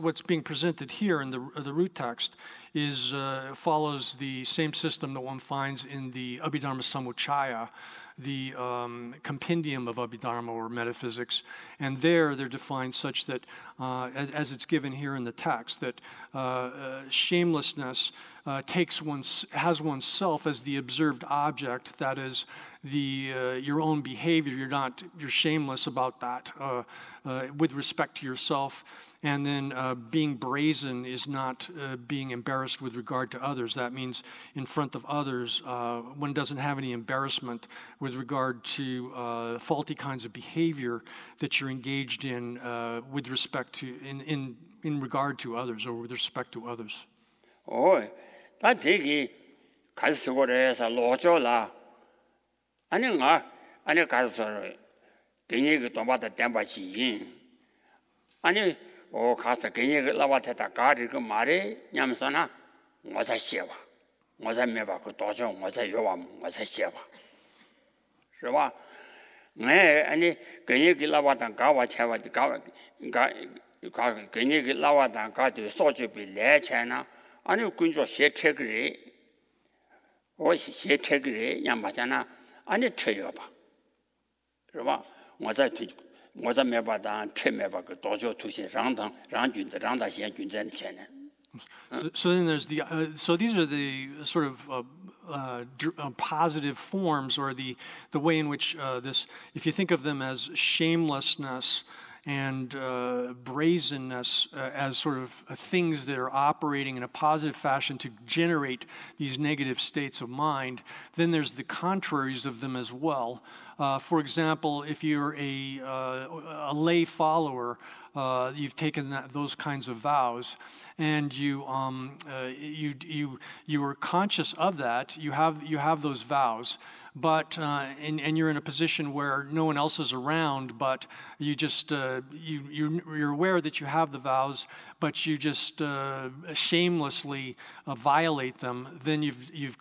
what's being presented here in the root text is follows the same system that one finds in the Abhidharma Samuccaya, the compendium of Abhidharma or metaphysics, and they're defined such that, as it's given here in the text, that shamelessness has oneself as the observed object. That is your own behavior. You're shameless about that with respect to yourself. And then being brazen is not being embarrassed with regard to others. That means in front of others, one doesn't have any embarrassment with regard to faulty kinds of behavior that you're engaged in with respect to in regard to others or with respect to others. Oh, that 되게 가서 그래서 로조라 아니가 아니 가서 괜히 그 도마다 땜바지 아니 가서 괜히 그 라와테다 가리 그 말에 냠서나 뭐사 씌와 뭐사 매바 그 도저 뭐사 요와 뭐사 씌와 是吧 네 아니 괜히 그 라와다 가와 채와 가 괜히 그 라와다 가도 소주비 내채나 아니 군조 셰체그리 셰체그리 냠바잖아 아니 쳐요봐 是吧 我在没把当吃没把个多久出现让君子让他先君子的钱呢 So then there's so these are the sort of positive forms, or the way in which if you think of them as shamelessness and brazenness as sort of things that are operating in a positive fashion to generate these negative states of mind, then there's the contraries of them as well. For example, if you're a lay follower, you've taken those kinds of vows, and you are conscious of that. You have those vows, but and you're in a position where no one else is around, but you just you're aware that you have the vows, but you just shamelessly violate them. Then you've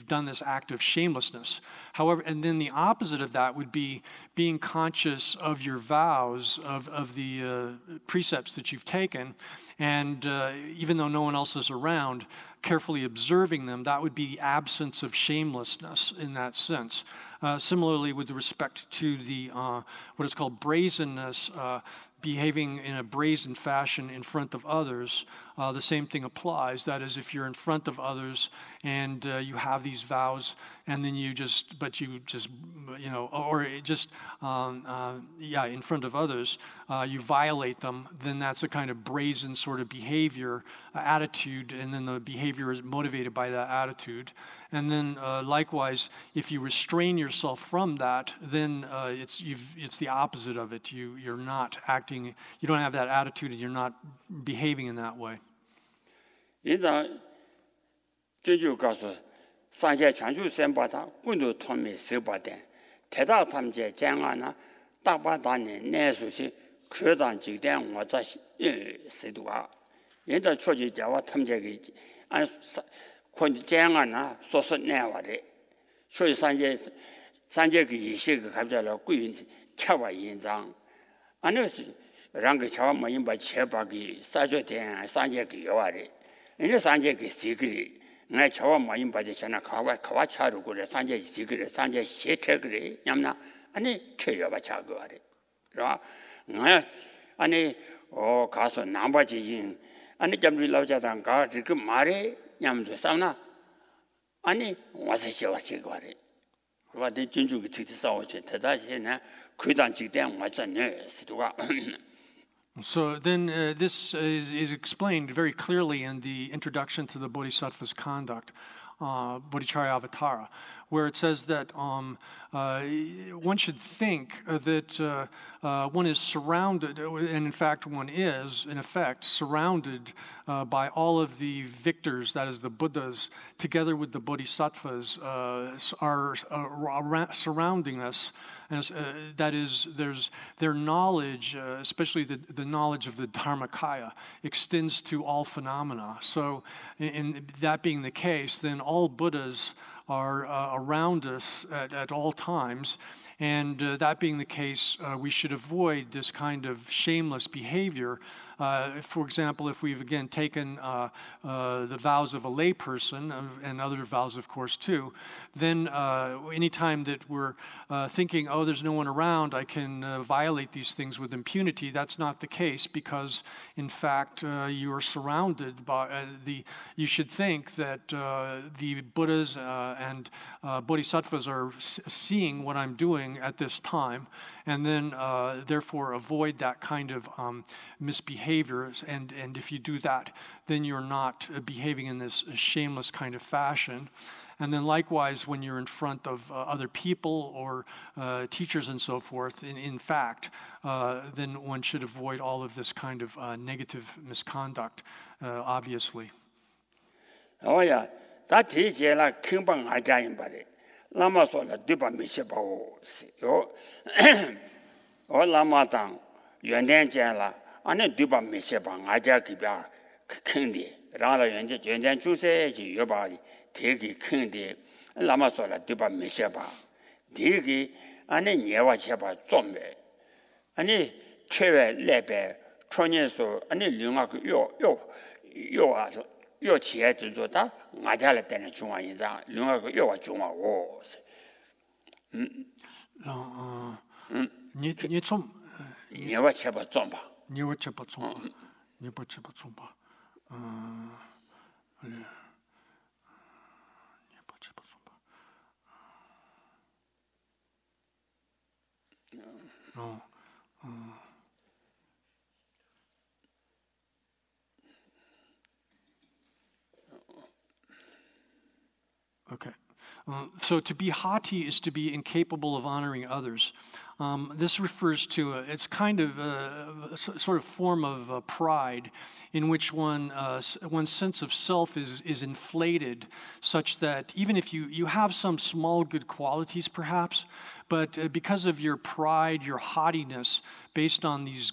done this act of shamelessness. However, and then the opposite of that would be being conscious of your vows, of the precepts that you've taken, and even though no one else is around, carefully observing them. That would be absence of shamelessness in that sense. Similarly, with respect to the what is called brazenness, behaving in a brazen fashion in front of others, the same thing applies. That is, if you're in front of others and you have these vows, and then in front of others, you violate them, then that's a kind of brazen sort of behavior, attitude, and then the behavior is motivated by that attitude. And then likewise, if you restrain yourself from that, then it's the opposite of it. You're not acting. You don't have that attitude, and you're not behaving in that way. 因此，这就告诉上界全球三八大共同同美十八点，太大他们在讲啊呢，大把大年难说去，可当几点我在谁都啊，人家出去叫我他们这个按可能讲啊呢，说是难话的，所以上界个一些个看起来贵人吃完印章，俺那是让个吃完没人把切把个30天上界个要的。 人家三节给谁个人？俺瞧我没人把这钱那考完查入过来，三节谁个人？三节写这个人，伢们呐，俺那车要把查过的，是吧？俺那告诉南北之人，俺那咱们老家当搞这个嘛的， 냠도 싸우나 아니 와서 제가 제거래 그거데 진주기 직접 싸우지 대다시나 그단 직대한 맞잖네 스도가 So then this is explained very clearly in the introduction to the Bodhisattva's conduct, Bodhicharya Avatara, where it says that one should think that one is surrounded, and in fact one is, in effect, surrounded by all of the victors, that is the Buddhas, together with the Bodhisattvas, are surrounding us. And that is, there's their knowledge, especially the knowledge of the Dharmakaya, extends to all phenomena. So in that being the case, then all Buddhas are around us at all times. And that being the case, we should avoid this kind of shameless behavior. For example, if we've again taken the vows of a layperson, and other vows, of course, too, then anytime that we're thinking, oh, there's no one around, I can violate these things with impunity, that's not the case, because, in fact, you are surrounded by you should think that the Buddhas and Bodhisattvas are seeing what I'm doing at this time, and then therefore avoid that kind of misbehavior. And if you do that, then you're not behaving in this shameless kind of fashion. And then likewise, when you're in front of other people or teachers and so forth, in fact, then one should avoid all of this kind of negative misconduct, obviously. Oh yeah, that is la kimbang ajayin bare. Lama so la duba mishabao yo. Oh lama tang yuan dian jian la. 안에 두바 메시방 아자기바 큰데 라라 연제 전전 주세지 여바 되게 큰데 라마소라 두바 메시바 되게 안에 녀와 셔바 좀매 아니 최외 레베 천년소 아니 령하고 요아서 요 지에 들조다 맞아라 때는 중앙인자 령하고 요와 중앙오 니좀 녀와 셔바 좀 봐. Okay. So to be haughty is to be incapable of honoring others. This refers to, it's kind of a sort of form of pride in which one's sense of self is inflated such that even if you have some small good qualities perhaps, but because of your pride, your haughtiness, based on these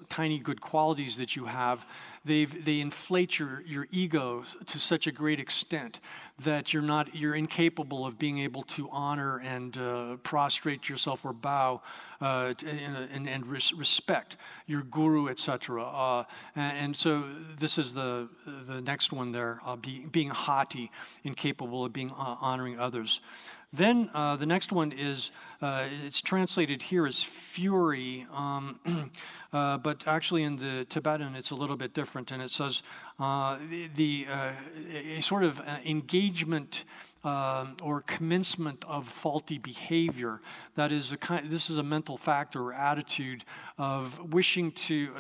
tiny good qualities that you have, they inflate your ego to such a great extent that you're incapable of being able to honor and prostrate yourself or bow and respect your guru, etc. And so this is the next one there, being haughty, incapable of being honoring others. Then the next one is, it's translated here as fury, but actually in the Tibetan it's a little bit different, and it says a sort of engagement or commencement of faulty behavior. That is this is a mental factor or attitude of wishing to,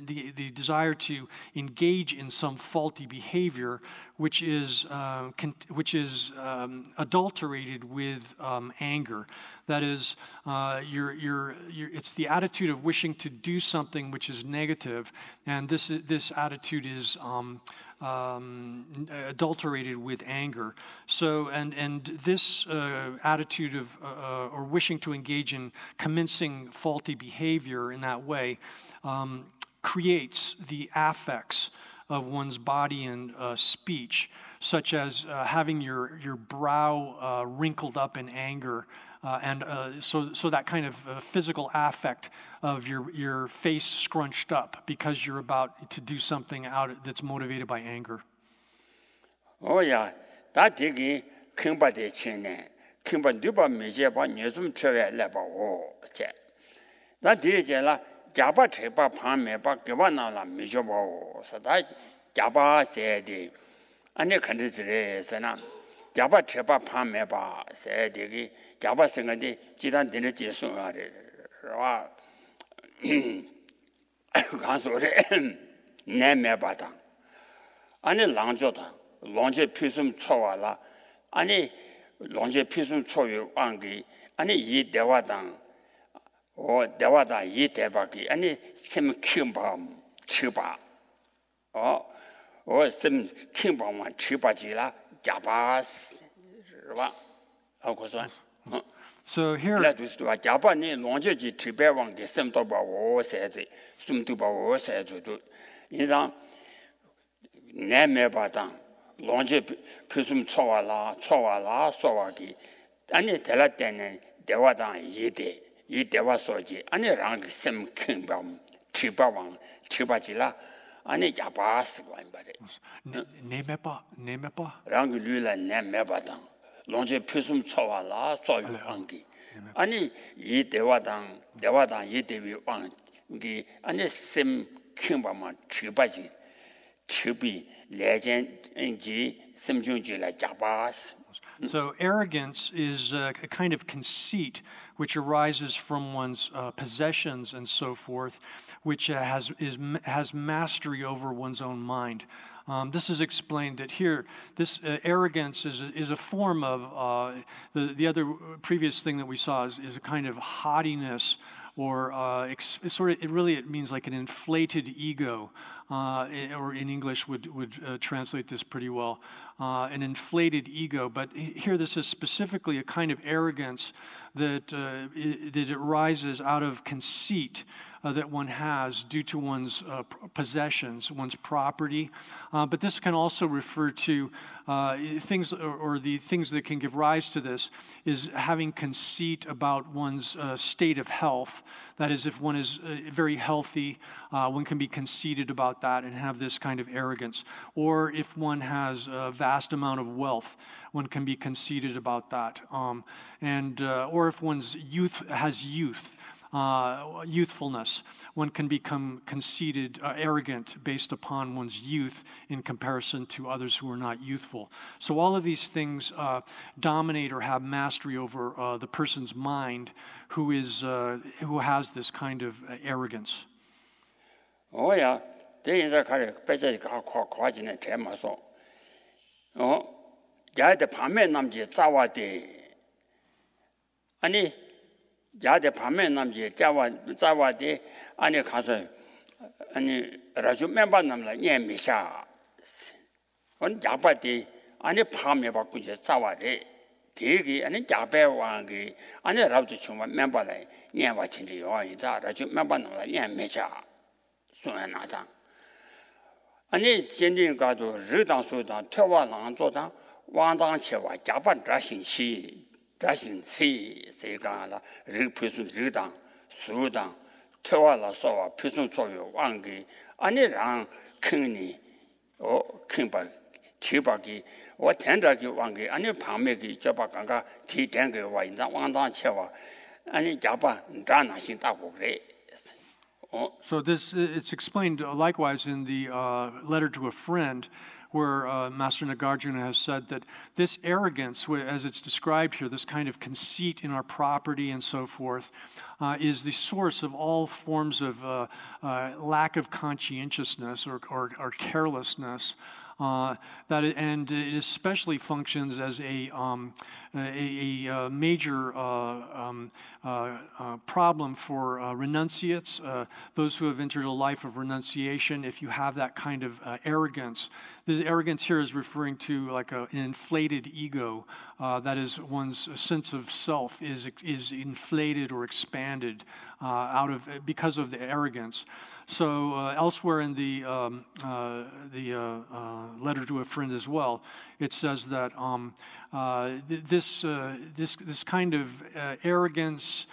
the desire to engage in some faulty behavior, which is adulterated with anger. That is, it's the attitude of wishing to do something which is negative, and this attitude is adulterated with anger. So, and this attitude of or wishing to engage in commencing faulty behavior in that way creates the affects of one's body and speech, such as having your brow wrinkled up in anger, and so that kind of physical affect of your face scrunched up because you're about to do something that's motivated by anger. Oh yeah, that 되게 큰 바대 치네. 큰 바 누가 메제 바 녀좀 쳐야 레바 오. 제. 나 뒤에라 자바 제바 판매 바 개바 나라 메제 바. 사다 자바 세디. 아니 간디스레서나 자바 제바 판매바 세대기 자바 생각이 지단 되는 지수하래 와 간소래 내매바다 아니 랑조다 랑제 피숨 초와라 아니 랑제 피숨 초유 왕기 아니 이 대화당 대화다 이 대박이 아니 심 킴밤 치바 심 킴밤만 치바지라 자바스 와 하고서 So here, 자바니 롱제지 지배왕게 셈도 바오 세지 숨도 바오 세주도 인상 내매바당 롱제 표숨 초와라 소와기 아니 될 때는 대화당 이 대화 소지 아니 랑심 킹밤 치바왕 치바지라 아니 자바스 와인바레 내매바 랑이 류라 내매바당 롱제 표숨 초와라 소유왕기 아니 이 대화당 이 대위 왕기 아니 심 킹밤만 치바지 치비 레전지 심중지라 자바스. So arrogance is a kind of conceit which arises from one's possessions and so forth, which has mastery over one's own mind. This is explained that here, this arrogance is a form of the other previous thing that we saw is a kind of haughtiness, or it means like an inflated ego, or in English would translate this pretty well, an inflated ego. But here this is specifically a kind of arrogance that arises out of conceit that one has due to one's possessions, one's property. But this can also refer to things, or the things that can give rise to this is having conceit about one's state of health. That is, if one is very healthy, one can be conceited about that and have this kind of arrogance. Or if one has a vast amount of wealth, one can be conceited about that. Or if one's youthfulness, one can become conceited, arrogant based upon one's youth in comparison to others who are not youthful. So all of these things dominate or have mastery over the person's mind who has this kind of arrogance. Oh yeah, they are kind better 과진의 테마소. 야의 밤에 남지 자와대. 아니 야의 밤에 남지 자와대 아니 가서 아니 라주 멤버 남라 예미샤. 온 야바대 아니 밤에 받고 이제 자와대. 대기 아니 야배왕기 아니 라주 정말 멤버래. 예와 친지 요이자 라주 멤버 남라 예미샤. 소나다. 아니 진진 가도 르당소당 퇴화랑조당 왕당체와 자반 자신시 세가라 르표수 르당 수당 퇴화라서와 표순소요 왕기 아니랑 큰니 큰바 치바기 텐다기 왕기 아니 밤에기 저바강가 뒤된게 와 인자 왕당체와 아니 자반 자나신 따고 그래. So it's explained likewise in the letter to a friend, where Master Nagarjuna has said that this arrogance, as it's described here, this kind of conceit in our property and so forth, is the source of all forms of lack of conscientiousness or carelessness. And it especially functions as a major problem for renunciates, those who have entered a life of renunciation. If you have that kind of arrogance, the arrogance here is referring to like an inflated ego. That is, one's sense of self is inflated or expanded because of the arrogance. So elsewhere in the letter to a friend as well, it says that this kind of arrogance,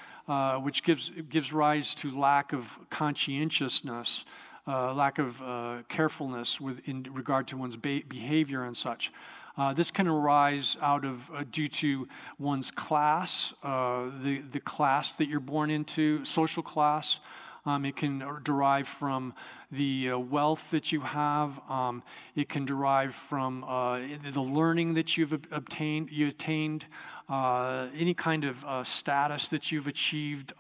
which gives rise to lack of conscientiousness, lack of carefulness in regard to one's behavior and such. This can arise out of due to one's class, the class that you're born into, social class. It can derive from the wealth that you have. It can derive from the learning that you attained, any kind of status that you've achieved.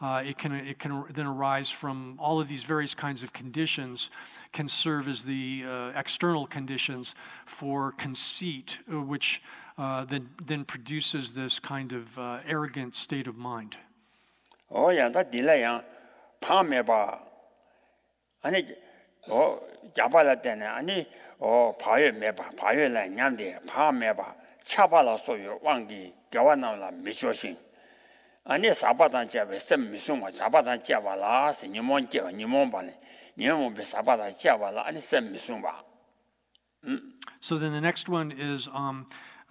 It can then arise from all of these various kinds of conditions, can serve as the external conditions for conceit, which then produces this kind of arrogant state of mind. Oh yeah, that delay, Pameba. Ani Jabala then, Ani Payo Meba, Payo la Nyande, Pameba, Chabala Soyo, Wangi, Gawana, Michoshin. Ani Sabatan Java, Sem Misuma, Sabatan Javala, Nimon Java, Nimombani, Nimon Sabata Javala, and Sem Misuma. So then the next one is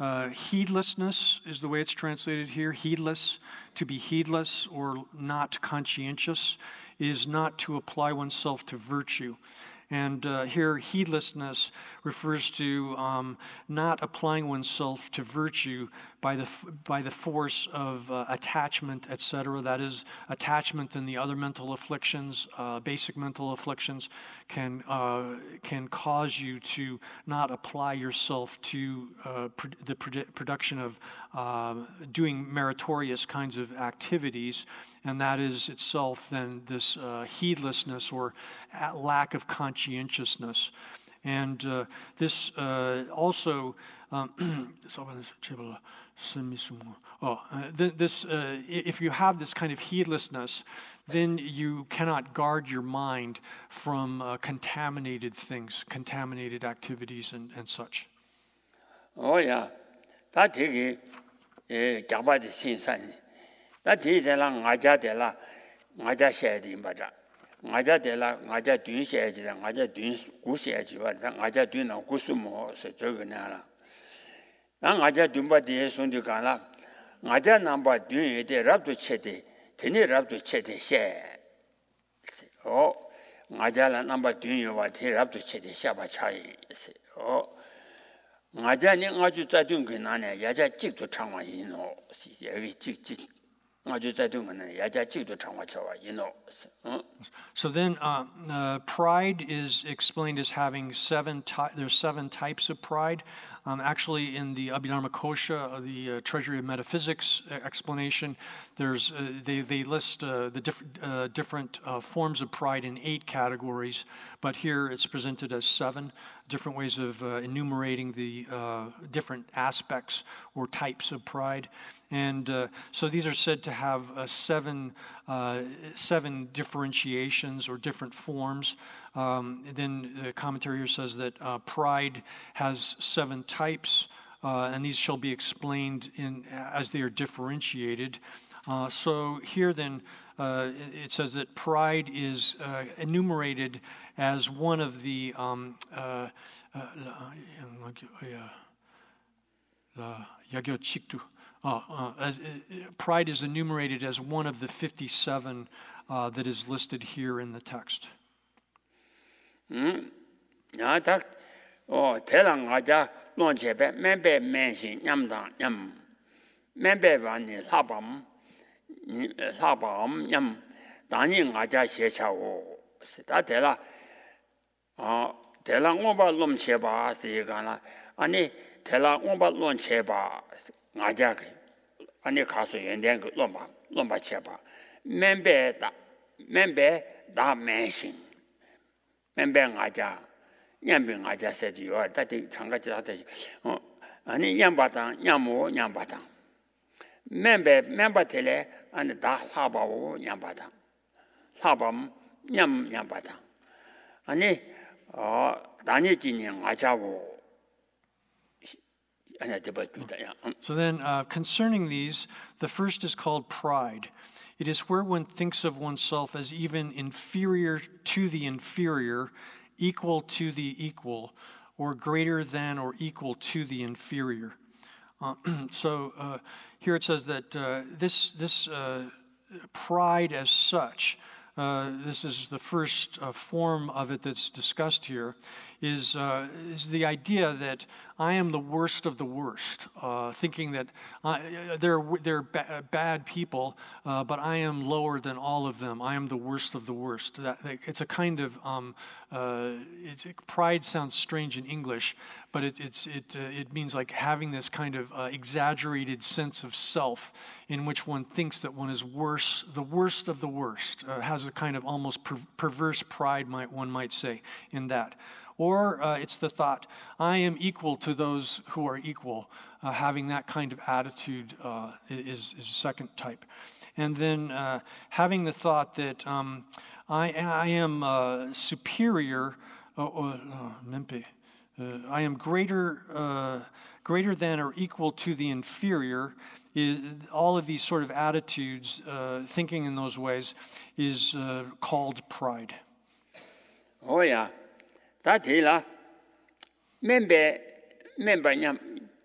heedlessness is the way it's translated here. Heedless, to be heedless or not conscientious is not to apply oneself to virtue. And here, heedlessness refers to not applying oneself to virtue by the force of attachment, etc. That is, attachment and the other mental afflictions, basic mental afflictions, can cause you to not apply yourself to the production of doing meritorious kinds of activities. And that is itself then this heedlessness or lack of conscientiousness. And this also, if you have this kind of heedlessness, then you cannot guard your mind from contaminated things, contaminated activities and such. Oh yeah, that is Jabba Sin. That is the lang Aja de la Aja shed in Baja. Aja de la Aja Dun shed and Aja Dun Gushedge, Aja Dun Gusumo, said Joganala. Then Aja Dumba de Sundugala, Aja number doing it, rub to chetty, Tini rub to chetty share. Oh, Aja number doing what he rub to chetty Shabachai. Oh, Aja Aju Tadunganana, Yaja Chick to Chama, you know, every chick. So then pride is explained as having there's 7 types of pride. Actually, in the Abhidharmakosha, the Treasury of Metaphysics explanation, there's they list the different forms of pride in 8 categories, but here it's presented as 7 different ways of enumerating the different aspects or types of pride. And so these are said to have 7 differentiations or different forms. Then the commentary here says that pride has 7 types, and these shall be explained as they are differentiated. So here then it says that pride is enumerated as one of the pride is enumerated as one of the 57 that is listed here in the text. Ani kaso yenden lomba cheba membe da mention membe ngaja nyambe ngaja sedi yo da de changa ja de ani nyambata membe tele ani da haba wo nyambata habam nyambata ani dani jini ngaja wo. So then, concerning these, the first is called pride. It is where one thinks of oneself as even inferior to the inferior, equal to the equal, or greater than or equal to the inferior. So here it says that this pride as such, this is the first form of it that's discussed here, is the idea that I am the worst of the worst, thinking that they're bad people, but I am lower than all of them. I am the worst of the worst. It's a kind of pride sounds strange in English, but it means like having this kind of exaggerated sense of self in which one thinks that one is worse, the worst of the worst, has a kind of almost perverse pride, one might say, in that. Or it's the thought, I am equal to those who are equal. Having that kind of attitude is a second type. And then having the thought that I am superior, I am greater than or equal to the inferior. All of these sort of attitudes, thinking in those ways, is called pride. Oh yeah. 다들라 멤버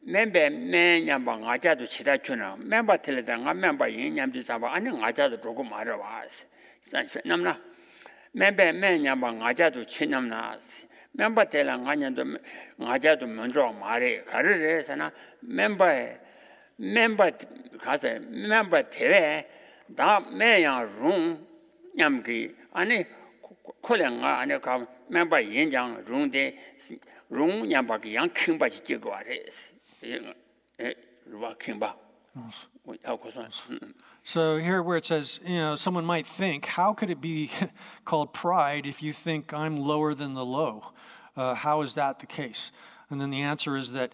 냠바 가자도 치다 주나 멤버 틀다가 멤버 냠도 잡아 아니 가자도 조금 말아 와스 남나 멤버 냠바 가자도 치남나 멤버 틀라 가냐도 가자도 먼저 말해 가르래서나 멤버 가서 멤버 대회 다 매야 룸 냠기 아니 콜랭아 아니 가 member 연장 롱데 롱 냠바기 양 큰바지 찍고 와레스 루바 큰바 So here where it says, someone might think, how could it be called pride if you think I'm lower than the low? How is that the case? And then the answer is that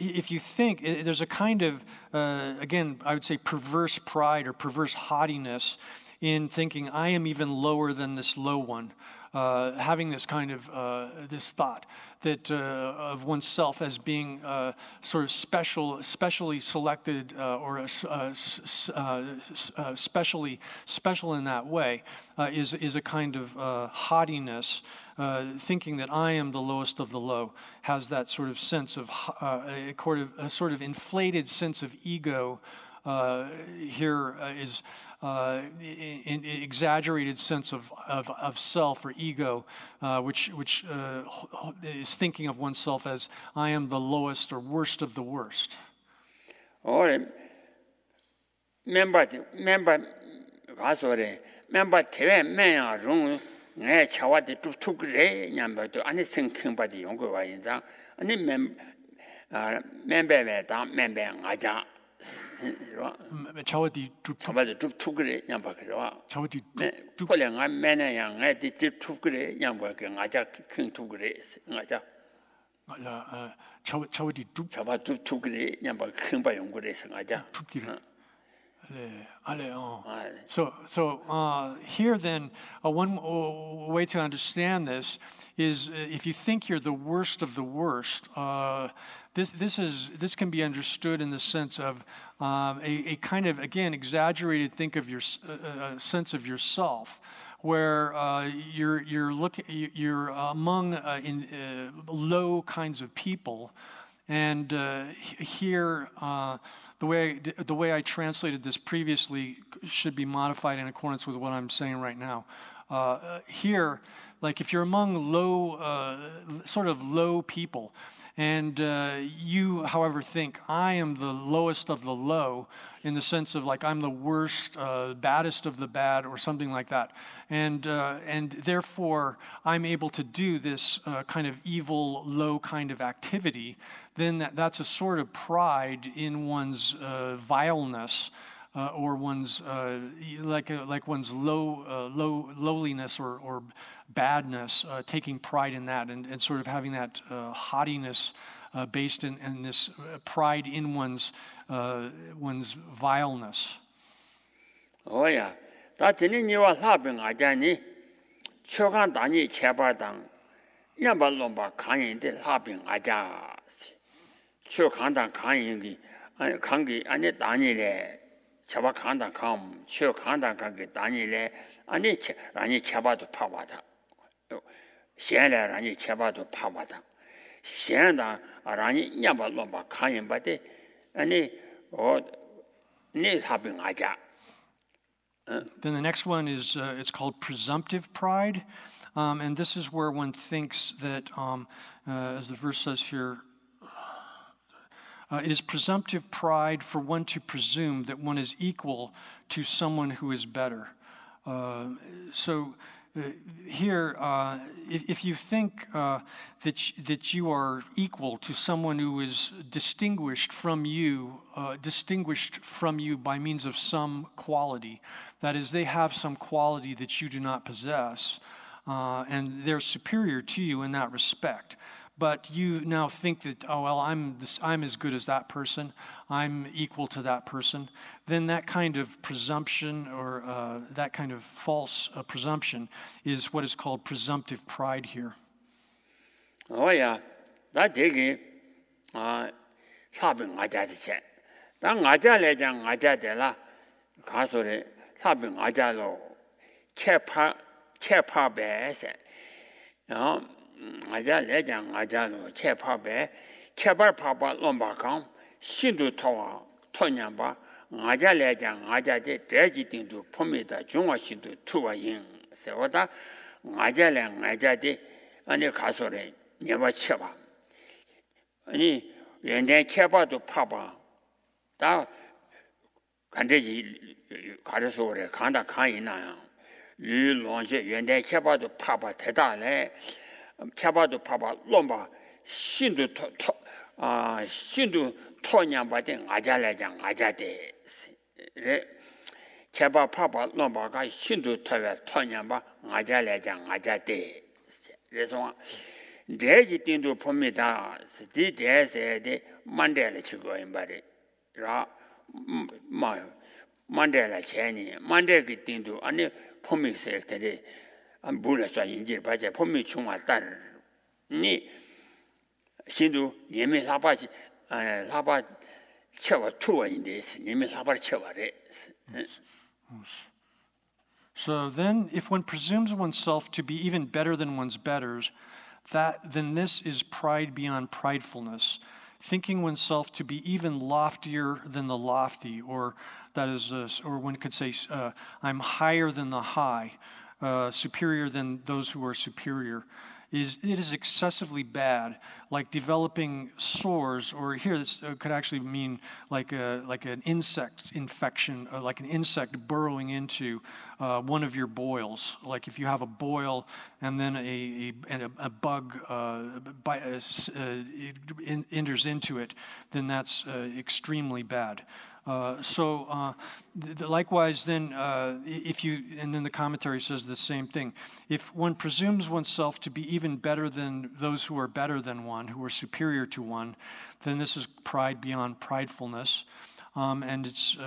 if you think, there's a kind of, again, I would say perverse pride or perverse haughtiness in thinking I am even lower than this low one. Having this kind of this thought that of oneself as being sort of specially selected or special in that way is a kind of haughtiness. Thinking that I am the lowest of the low has that sort of sense of a sort of inflated sense of ego. Here is an exaggerated sense of self or ego, which is thinking of oneself as I am the lowest or worst of the worst. Or member 가서래 member 대회 매야 롱 내 차와도 뚝 그래 냠바도 아니 생킹바디 용거가 인자 아니 member에 다 member 가자 차와디 뚝 그래 냠바 그래와 차와디 콜랭아 매나양 애디 뚝 그래 냠바 그 가자 킹뚝 그래 가자 차와디 뚝 그래 냠바 킹바 용거래서 가자 So here then, one way to understand this is if you think you're the worst of the worst, this can be understood in the sense of a kind of, again, exaggerated sense of yourself, where you're among low kinds of people. And here, the way I translated this previously should be modified in accordance with what I'm saying right now. Here, like if you're among sort of low people, and you, however, think I am the lowest of the low, in the sense of like I'm the worst, baddest of the bad, or something like that, and therefore I'm able to do this kind of evil, low kind of activity, then that's a sort of pride in one's vileness, or one's like one's lowliness or badness, taking pride in that, and sort of having that haughtiness based in this pride in one's vileness. Oh yeah, that in your happen, I Jenny. Chogan Dani Chabadang, Yabalomba Kain, the happen, I jas. Chokanda Kain, Kangi, and it Danile, Chabakanda come, Chokanda Kangi, Danile, and it Rani Chabado Pavata. Shella Rani Chabado Pavata. Shenda Rani Yabalomba Kain, but any or need happen, I ja. Then the next one is it's called presumptive pride. And this is where one thinks that, as the verse says here, it is presumptive pride for one to presume that one is equal to someone who is better. Here, if you think that you are equal to someone who is distinguished from you by means of some quality, that is, they have some quality that you do not possess, and they're superior to you in that respect. But you now think that, oh, well, I'm as good as that person, I'm equal to that person, then that kind of presumption or that kind of false presumption is what is called presumptive pride here. Oh, yeah. That 되게 사병 아자듯이. 당 아자래장 아자들라 가서래 사병 아자로 체파배세. 아자 내장 아자로 체파배 체발파바 롬바강 신도 토와 토냐바 아자 내장 아자데 대지딩도 폼이다 중화신도 투와인 세워다 아자랑 아자데 아니 가서래 내가 쳐봐 아니 연대 체바도 파봐 다 간대지 가르서 그래 간다 간이나요 류론제 연대 체바도 파봐 대다네 차바도 파바 롬바 신도 신도 토냐바데 아자래장 아자데 래 차바 파바 롬바가 신도 토냐바 아자래장 아자데 그래서 대지띵도 봅니다 스디데세데 만데를 치고 임바리 라 만데라 체니 만데기 띵도 아니 포미세들이 안불에서 인질 바제 폼이 충왔다니 신도 예매 사바지 사바 쳐와 투어인데 예매 사바를 쳐와래. So then if one presumes oneself to be even better than one's betters, then this is pride beyond pridefulness, thinking oneself to be even loftier than the lofty, or that is, or one could say, I'm higher than the high. Superior than those who are superior. It is excessively bad, like developing sores, or here this could actually mean like an insect infection, like an insect burrowing into one of your boils. Like if you have a boil and then a bug enters into it, then that's extremely bad. Likewise, then, and then the commentary says the same thing. If one presumes oneself to be even better than those who are better than one, who are superior to one, then this is pride beyond pridefulness. And it's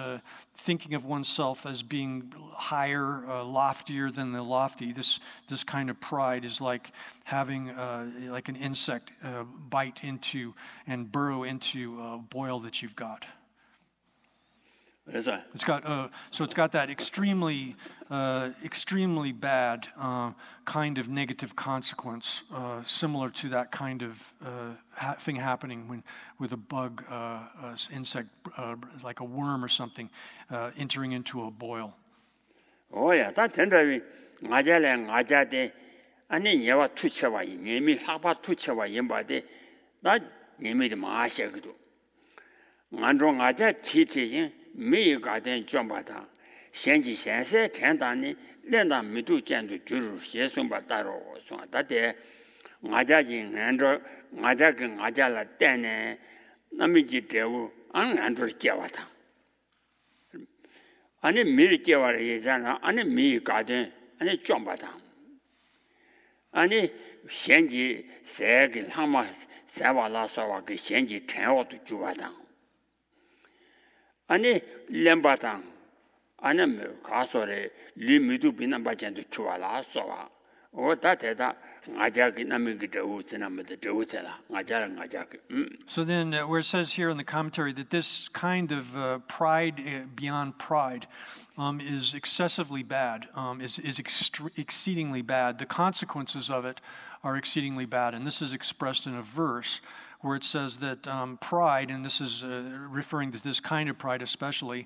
thinking of oneself as being higher, loftier than the lofty. This kind of pride is like having like an insect bite into and burrow into a boil that you've got. It's got that extremely bad kind of negative consequence, similar to that kind of thing happening with a bug, insect, like a worm or something, entering into a boil. Oh yeah, that tenderly, Ajale, 아니 얘와 투쳐와 이미 사바 투쳐와 임바데 나 이미 마셔도 안종 아자 지지진 미가된 좀바다 현지 현세 전단이 렌다 미도 견도 주로 예송바 따로 소다데 아자진 안조 아자근 아자라 때네 남이지 대우 안조 깨와다 아니 미리 깨와라 예잖아 아니 미가된 아니 좀바다 아니 현지 세계 항마 세와라서와 그 현지 태워도 주와다 아니 렘바당 아니 가서래 리미도 비난받지도 주와라서와 오다대다 아자기 남이기도 우즈나마도 우즈라 아자랑 아자기 So then where it says here in the commentary that this kind of pride beyond pride is excessively bad, is exceedingly bad. The consequences of it are exceedingly bad. And this is expressed in a verse where it says that pride, and this is referring to this kind of pride especially,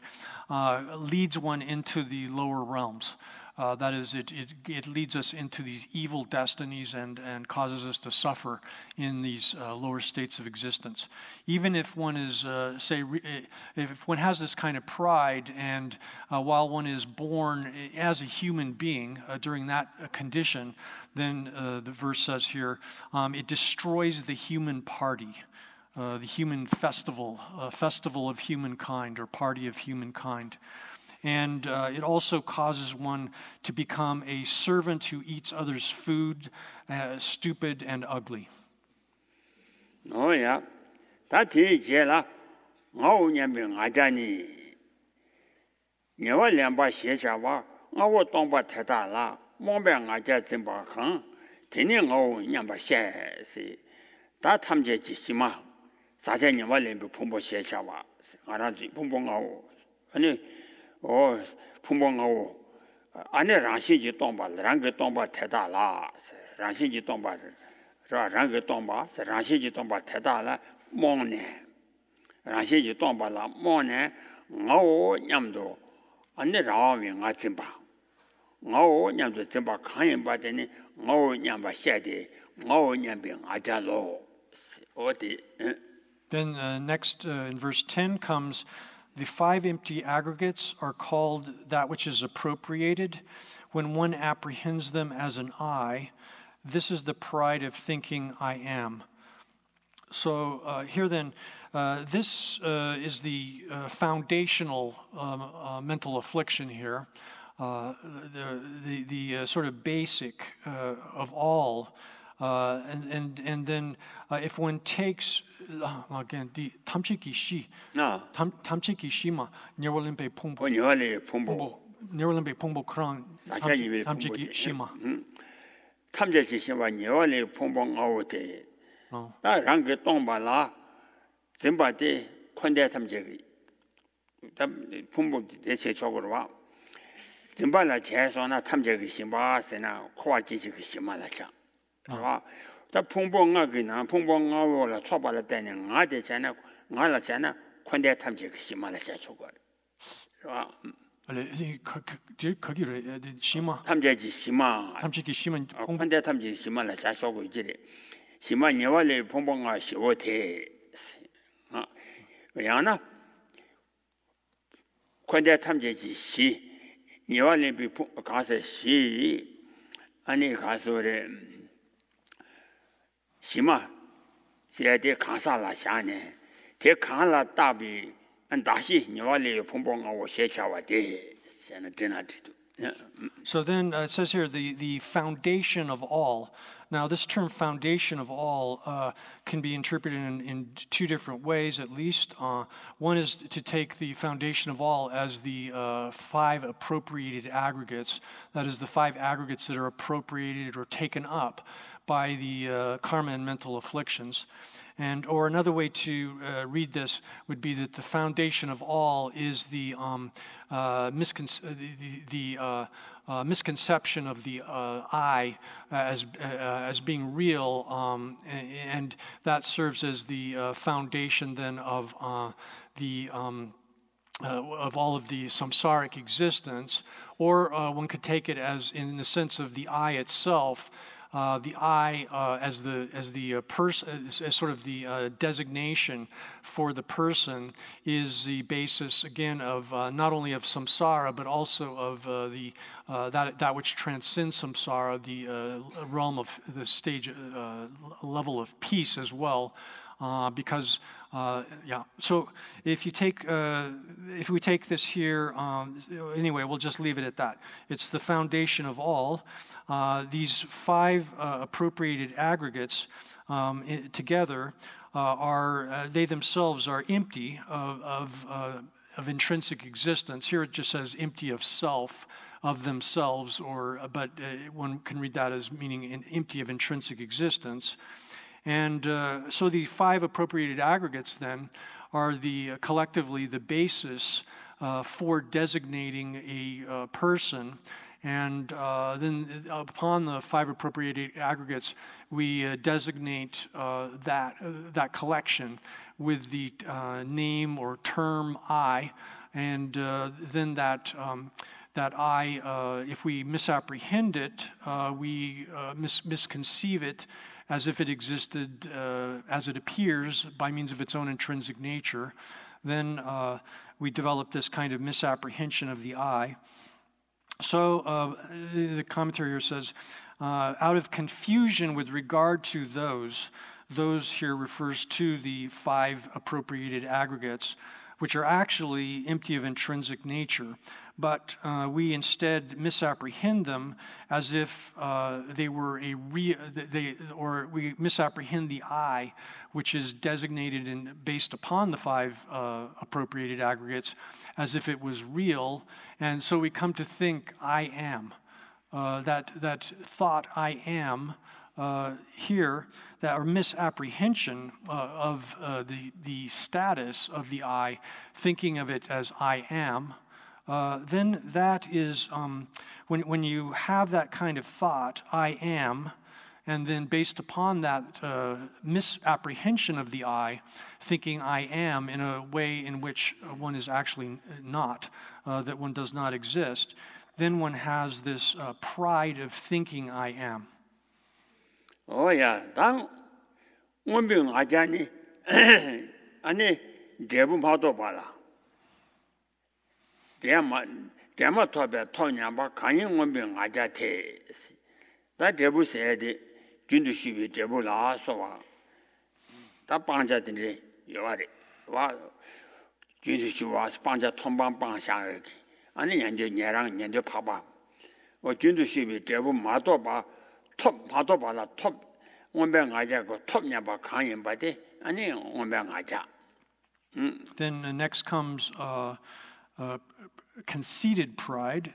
leads one into the lower realms. That is, it leads us into these evil destinies and causes us to suffer in these lower states of existence. Even if one is, if one has this kind of pride, and while one is born as a human being during that condition, then the verse says here, it destroys the human party. The human festival of humankind, or party of humankind. And it also causes one to become a servant who eats others' food, stupid and ugly. Oh yeah, that is la. Ngao nyambing ajani. Nyewa liamba xiecha wa, ngao tongba teta la, mongbe ngaja zimba kang, teni ngao nyamba xie si. Da tamje jishima, saja nyewa liamba pumbo xiecha wa, ngaranzi pumbo ngao. Ani, 풍봉 하고 안에 랑시지 동바 랑게 동바 태다라 랑시지 동바 랑게 동바 랑시지 동바 태다라 몽네 랑시지 동바라 몽네 ngao 냠도 안에 라와미 nga침바 ngao 냠도 쯤바 칸인 바데니 ngao 냠바 샤데 ngao 냠비 아자로 어디 Then next in verse 10 comes the 5 empty aggregates are called that which is appropriated when one apprehends them as an I. This is the pride of thinking I am. So here then, this is the foundational mental affliction here, the sort of basic of all. And then if one takes again the tamchiki shi ma nyewalimpe pumbo nyewalimpe pumbo krang tamchiki shi ma tamchiki shi ma nyewali pumbo ngawote da range tongba la zimba de konde tamchiki da pumbo 대체 적으로 와 zimba la cheso na tamchiki shi ma sena kwaji shi ma la cha 다 풍봉하기나 풍봉하고라 초발을 때는 나한테 전에 나라 전에 콘데 탐지 심마를 자초고 와 거기를 심마 탐지지 심마 탐지기 심은 콘데 탐지 심마를 자초고 이제 심마 녀월에 풍봉하 시오테 왜냐나 콘데 탐지지 시 녀월에 비 가서 시 아니 가서래 시마 세대 강사라 샤네 대 강라 답이 안 다시 녀월에 풍봉하고 셰차와데 세는 되나지도 So then it says here the foundation of all. Now this term foundation of all can be interpreted in 2 different ways at least. One is to take the foundation of all as the 5 appropriated aggregates. That is the 5 aggregates that are appropriated or taken up by the karma and mental afflictions. Or another way to read this would be that the foundation of all is the misconception of the I as being real, and that serves as the foundation then of all of the samsaric existence. Or one could take it as in the sense of the I itself. The I as the person, as sort of the designation for the person, is the basis again of not only of samsara but also of that which transcends samsara, the realm of the stage level of peace as well. Because so if we take this here, anyway, we'll just leave it at that. It's the foundation of all. These 5 appropriated aggregates together they themselves are empty of intrinsic existence. Here it just says empty of self, of themselves, but one can read that as meaning empty of intrinsic existence. And so the 5 appropriated aggregates then are collectively the basis for designating a person. And then upon the 5 appropriated aggregates, we designate that collection with the name or term I, and then that that I, if we misapprehend it, we misconceive it as if it existed as it appears by means of its own intrinsic nature, then we develop this kind of misapprehension of the I. So the commentary here says, out of confusion with regard to those here refers to the 5 appropriated aggregates, which are actually empty of intrinsic nature, but we instead misapprehend them as if they were or we misapprehend the I, which is designated and based upon the 5 appropriated aggregates, as if it was real, and so we come to think I am. That thought I am here, that or misapprehension of the status of the I, thinking of it as I am, then that is, when you have that kind of thought, I am, and then based upon that misapprehension of the I, thinking I am in a way in which one is actually not, that one does not exist, then one has this pride of thinking I am. Oh yeah, 당 원병 아자니 아니 대부 봐도 봐라. 대마 토베 토냐바 간인 원병 아자테. 다 대부 세데 준두시비 대부라 소와. 다 방자들이 요아리 와 준두시와 방자 통방방샤기. 아니 연저 녀랑 연저 봐봐. 준두시비 대부 마도바 톱 봐도 봐라 톱 원병 아자고 톱냐바 강인 바데 아니 원병 아자. Then next comes conceited pride,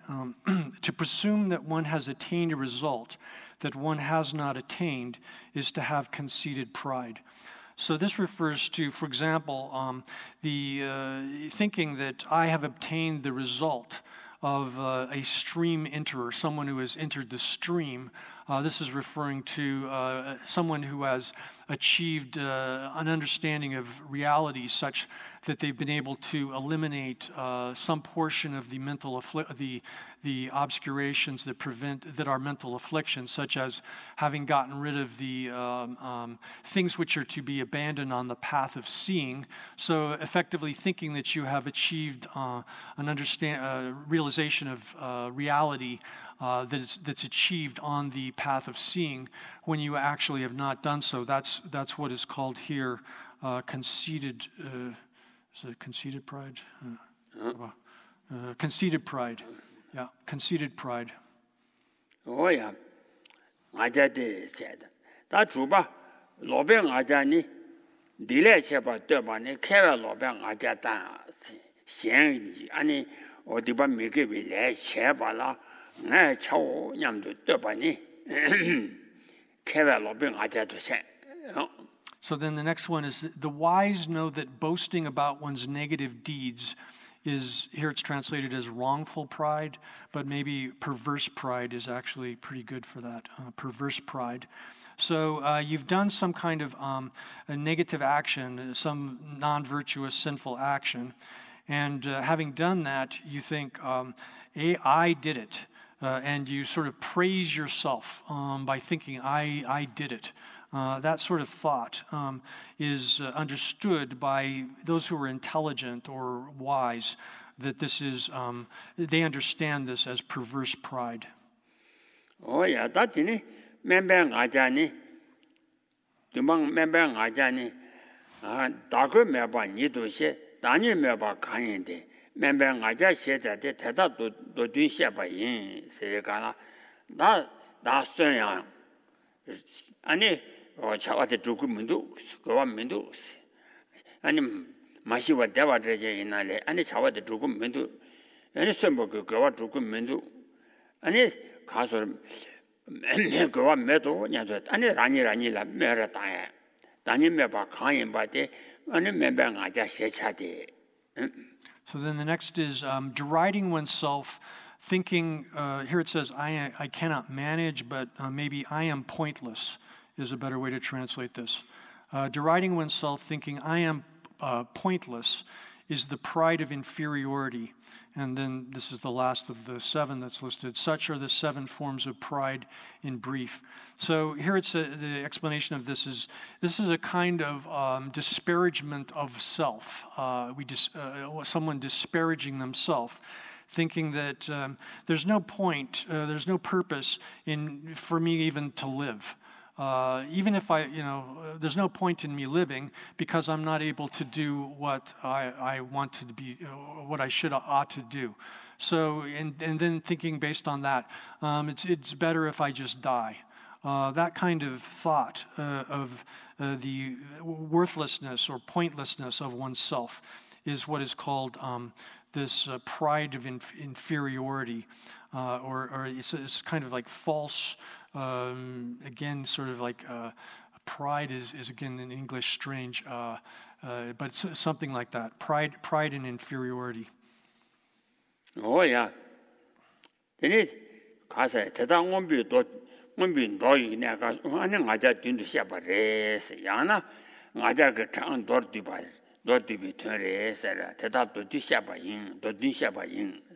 to presume that one has attained a result that one has not attained is to have conceited pride. So this refers to, for example, the thinking that I have obtained the result of a stream enterer, someone who has entered the stream. This is referring to someone who has achieved an understanding of reality such that they've been able to eliminate some portion of the mental the obscurations that are mental afflictions, such as having gotten rid of the things which are to be abandoned on the path of seeing. So effectively thinking that you have achieved an realization of reality that's achieved on the path of seeing, when you actually have not done so. That's what is called here conceited. Is it conceited pride? Conceited pride. Yeah, conceited pride. Oh yeah, 아자데 제다. 다 주바 로병 아자니 딜레 셔바 떠바니 케라 로병 아자다 현이 아니 어디바 미게 빌레 셔바라 네 차오 냠도 떠바니 케라 로병 아자도 세. So then the next one is, the wise know that boasting about one's negative deeds is, here it's translated as wrongful pride, but maybe perverse pride is actually pretty good for that, perverse pride. So you've done some kind of a negative action, some non-virtuous, sinful action, and having done that, you think, I did it, and you sort of praise yourself by thinking, I did it. That sort of thought is understood by those who are intelligent or wise, that this is, they understand this as perverse pride. Oh yeah, that's it. Membang ajani, dumang membang ajani, dagu meba nidu she, dani meba kanyende, membang aja she that the teta do sheba yin, say gana, da sun yang, ani. 차와데 두고 민도 그와 민도 아니 마시와 대화되게 이날에 아니 차와데 두고 민도 아니 선보 그와 두고 민도 아니 가서 그와 매도 냐도 아니 라니라 메라다에 다니 메바 강인 바데 아니 메방 아자 세차데. So then the next is deriding oneself, thinking, here it says I cannot manage, but maybe I am pointless is a better way to translate this. Deriding oneself, thinking I am pointless, is the pride of inferiority. And then this is the last of the 7 that's listed. Such are the 7 forms of pride in brief. So here it's the explanation of this is a kind of disparagement of self. Someone disparaging themselves, thinking that there's no point, there's no purpose for me even to live. Even if there's no point in me living because I'm not able to do what I want to be, what I ought to do. So, and then thinking based on that, it's better if I just die. That kind of thought of the worthlessness or pointlessness of oneself is what is called this pride of inferiority, or it's kind of like false. Again, sort of like pride is again in English strange, but it's something like that. Pride and inferiority. Oh yeah. Then 가서 대단 원비도 원비도 내가 하는 가자 뛴도 시작하래서 야나 가자 그 창 돌디 봐. 돌디 tör에서 대다도 뒤샤바인 도 뒤샤바인.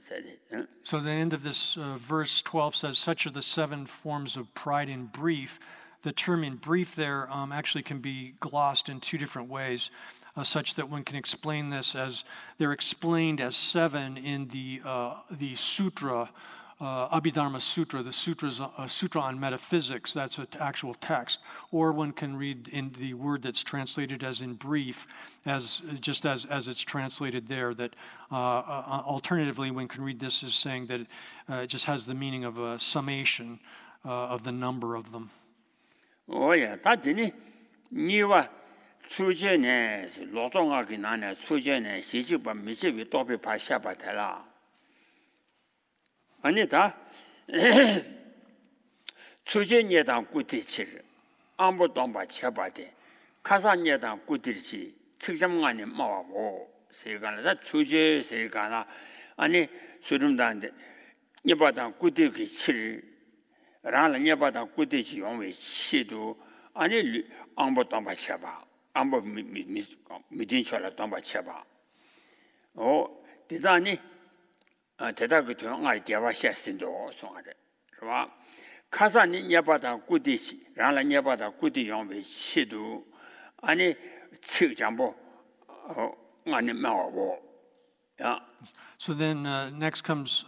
So the end of this verse 12 says, such are the 7 forms of pride in brief. The term in brief there actually can be glossed in 2 different ways, such that one can explain this as they're explained as 7 in the sutra, Abhidharma Sutra. The sutra's a sutra on metaphysics. That's an actual text. Or one can read in the word that's translated as in brief, as it's translated there. That alternatively, one can read this as saying that it just has the meaning of a summation of the number of them. Oh yeah, 다들이 니와 수제네 로종하기 나네 수제네 시집바 미집이 또비 파샤바텔라. 아니다. 수제녀당 꾸티치를 아무도 안 받쳐봐대. 가산녀당 꾸티치 측정관이 뭐하고 세가나 수제 세가나 아니 수름단데 녀바당 꾸티기 칠 라는 녀바당 꾸티치 용외 치도 아니 아무도 안 받쳐봐. 아무 미딘처럼 안 받쳐봐. 대단히 대다 그 동안 대화했는도 송아래. 그봐. 가산이 녀바다 꾸디시 라는 녀바다 꾸디 용외 치도 아니 측정보 아니 마고. So then next comes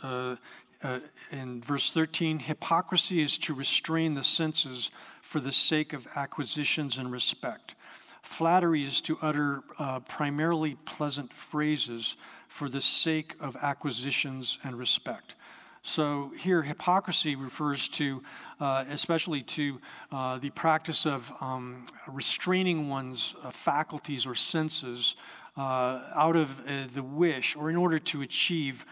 in verse 13, hypocrisy is to restrain the senses for the sake of acquisitions and respect. Flattery is to utter primarily pleasant phrases for the sake of acquisitions and respect. So here, hypocrisy refers to, especially to the practice of restraining one's faculties or senses out of the wish, or in order to achieve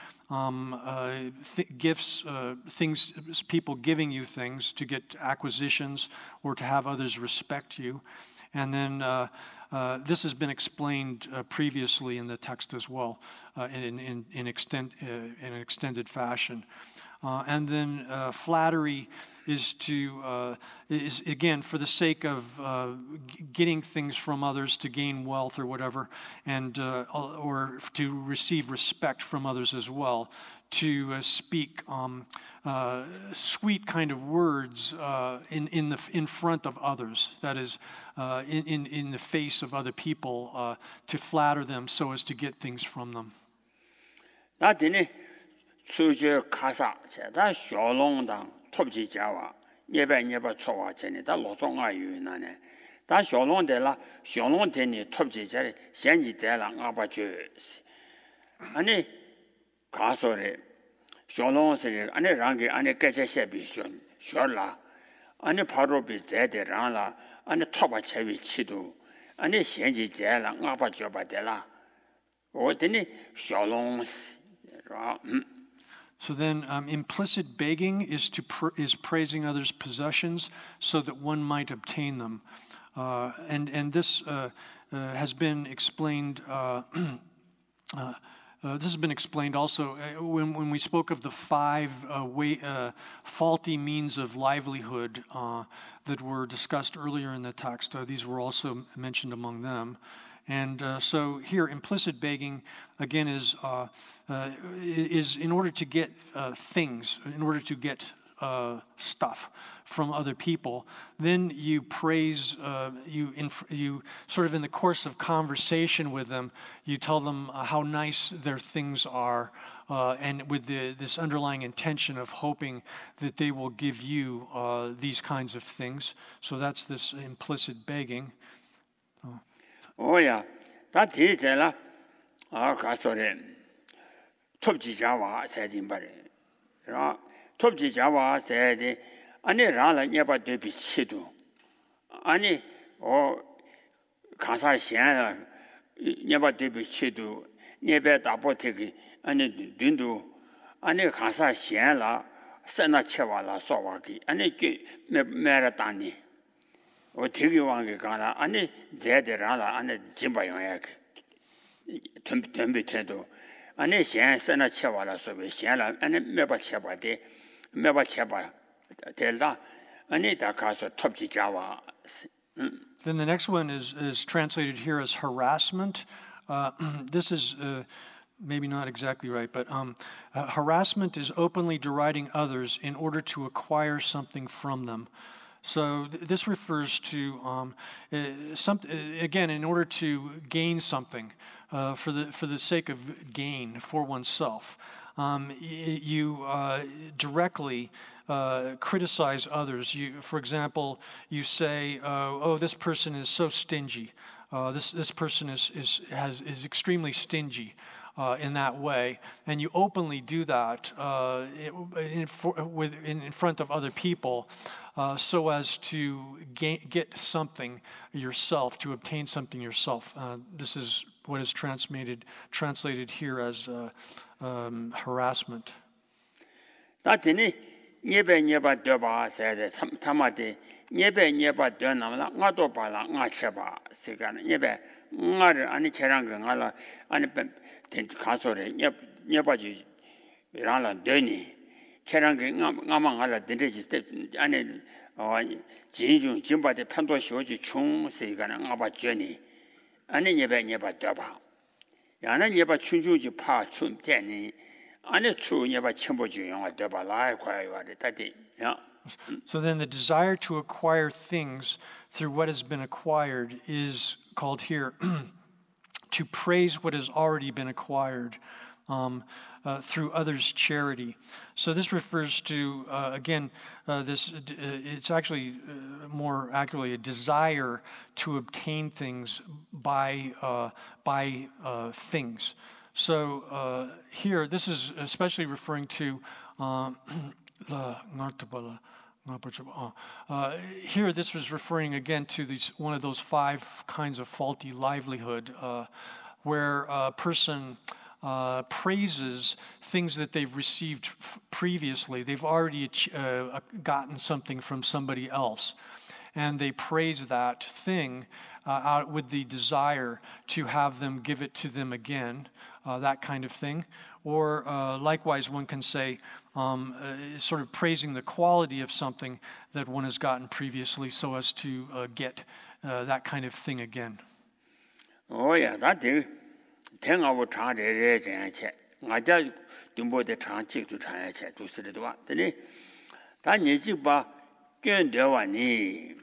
gifts, things, people giving you things to get acquisitions or to have others respect you. And then this has been explained previously in the text as well, in an extended fashion. And then flattery is again for the sake of getting things from others to gain wealth or whatever, and or to receive respect from others as well. To speak sweet kind of words in front of others, that is, in the face of other people, to flatter them so as to get things from them. 나한테는 수저 가사 제가 쇼롱당 톱지자와 예배예배 초와 전에 다 로종아 유나네 다 쇼롱데라 쇼롱데니 톱지자리 현지자랑 아바주스 아니 가소래 쇼롱스리 아니 랑게 아니 깨제셰비션 쇼라 아니 바로비 제데랑라 아니 톱아체비 치도 아니 현지자랑 아바주바데라 어디니 쇼롱스 So then, implicit begging is praising others' possessions so that one might obtain them, and this has been explained. This has been explained also when we spoke of the 5 faulty means of livelihood that were discussed earlier in the text. These were also mentioned among them. And so here, implicit begging, again, is in order to get things, in order to get stuff from other people. Then you praise, you sort of in the course of conversation with them, you tell them how nice their things are, and with this underlying intention of hoping that they will give you these kinds of things. So that's this implicit begging. Oh yeah, that is a sorry. Top Java said in Barry. Top Java said, Ani Rala never do be Chidu. Ani or Kasa Siena never do be Chidu, never Dabotegi, Ani Dundu, Ani Kasa Siena, Sana Chevala Sawaki, Ani Meratani. O Tiguanga Gana, Ani Zederala, and Jimbayak, Tumbi Ani Shan Sana Chevala, so we shall, and Meba Cheba de Meba Cheba Delta, Anita Casa Top Java. Then the next one is translated here as harassment. This is maybe not exactly right, but harassment is openly deriding others in order to acquire something from them. So this refers to again, in order to gain something, for the sake of gain for oneself. You directly criticize others. For example, you say, "Oh, this person is so stingy. This person is extremely stingy." In that way, and you openly do that in front of other people, so as to get something yourself, to obtain something yourself. This is what is translated here as harassment. That's Neba Doba said, Tamati, Neba Donam, Natopala, Nacheba, Sigan, Nebe, Nar, and Cherangala, and Casore, Nebaji, Rala Deni, Cherang, Namangala, Dendage, and Jinju, Jimba, the Panto Shoji, Chung, Sigan, about Jenny, and Neba Doba. Yana Neba Chunju, Pa, Chun Jenny. So then the desire to acquire things through what has been acquired is called here to praise what has already been acquired through others' charity. So this refers to, again, it's actually more accurately a desire to obtain things by things. So here, this is especially referring to here. This was referring again to one of those 5 kinds of faulty livelihood, where a person praises things that they've received previously. They've already gotten something from somebody else, and they praise that thing out with the desire to have them give it to them again, that kind of thing. Or likewise, one can say, sort of praising the quality of something that one has gotten previously so as to get that kind of thing again. Oh, yeah, that is. Teng our Chang I just do more the Chang to China to see the one. Then Nijiba Gun Dewani.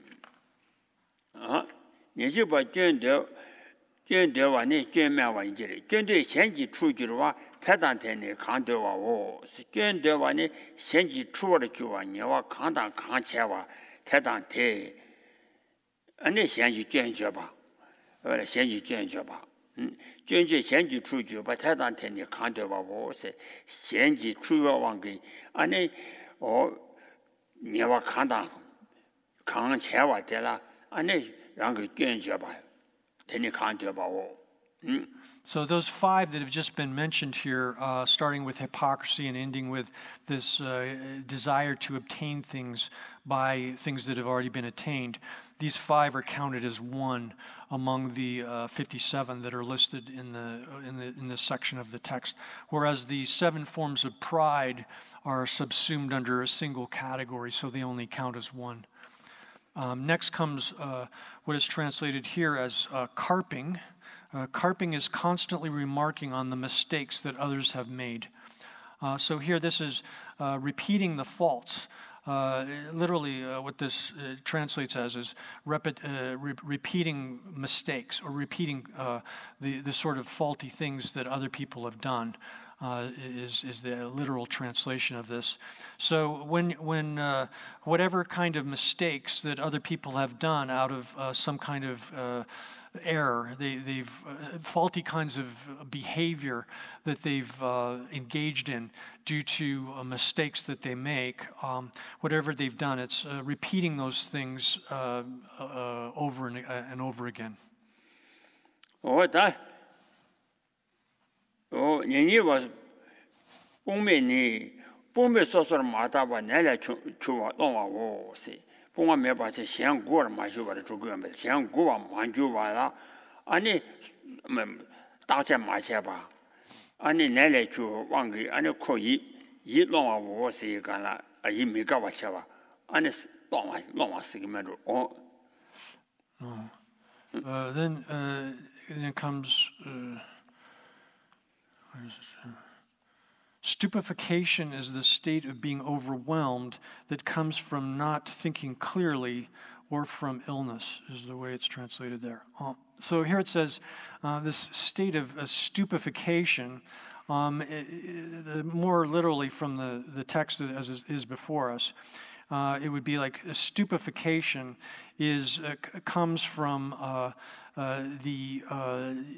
Nijiba Gun Dewani, Gun Mawan Jerry. Gun de Shenji True Jura, Pedantene, Kandoa, or Gun Dewani, Shenji True Juan, Kandan Kanchewa, Tedante, and the Shenji Gun Jaba, or Shenji Gun Jaba. Genji Shenji True, but Tedantene, Kandoa, or Shenji True Wangi, and or never Kandan Kanchewa Della, and a younger Gun Jaba. So those 5 that have just been mentioned here, starting with hypocrisy and ending with this desire to obtain things by things that have already been attained, these 5 are counted as one among the 57 that are listed in this section of the text, whereas the 7 forms of pride are subsumed under a single category, so they only count as one. Next comes what is translated here as carping. Carping is constantly remarking on the mistakes that others have made. So here this is repeating the faults. Literally, what this translates as is repeating mistakes or repeating the sort of faulty things that other people have done. Is the literal translation of this. So when whatever kind of mistakes that other people have done out of some kind of error, they've faulty kinds of behavior that they've engaged in due to mistakes that they make, whatever they've done, it's repeating those things over and over again. 년이 와 뽕매니 뽕매 소소를 마다바 내려 주와 동와오세 뽕아 매바체 시앙고를 마셔바를 주고면 시앙고와 만주와라 아니 다제 마셔봐 아니 내려 주 왕기 아니 코이 이동와오세 간라 아이 미가와쳐봐 아니 동와 쓰기면로 Then comes stupefaction is the state of being overwhelmed that comes from not thinking clearly or from illness, is the way it's translated there. So here it says this state of stupefaction, more literally from the text as is before us, it would be like a stupefaction comes from the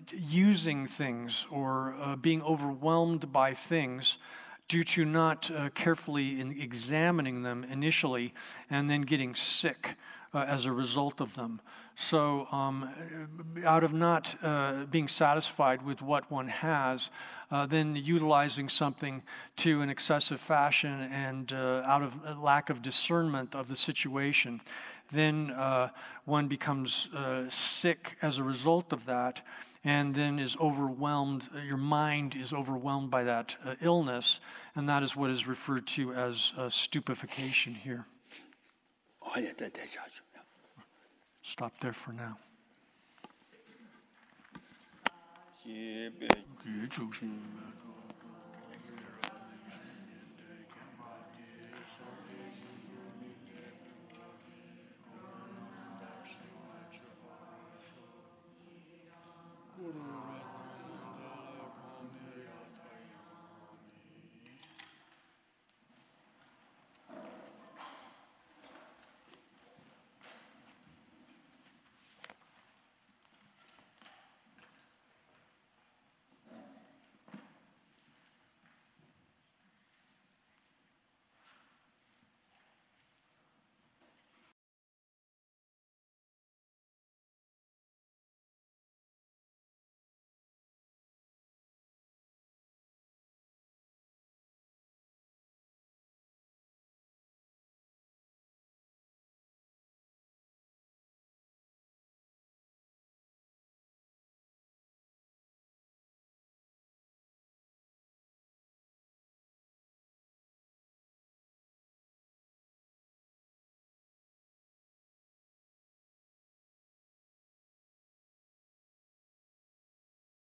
using things or being overwhelmed by things due to not carefully examining them initially and then getting sick as a result of them. So out of not being satisfied with what one has, then utilizing something to an excessive fashion and out of lack of discernment of the situation, then one becomes sick as a result of that and then is overwhelmed, your mind is overwhelmed by that illness, and that is what is referred to as stupefaction here. Stop there for now.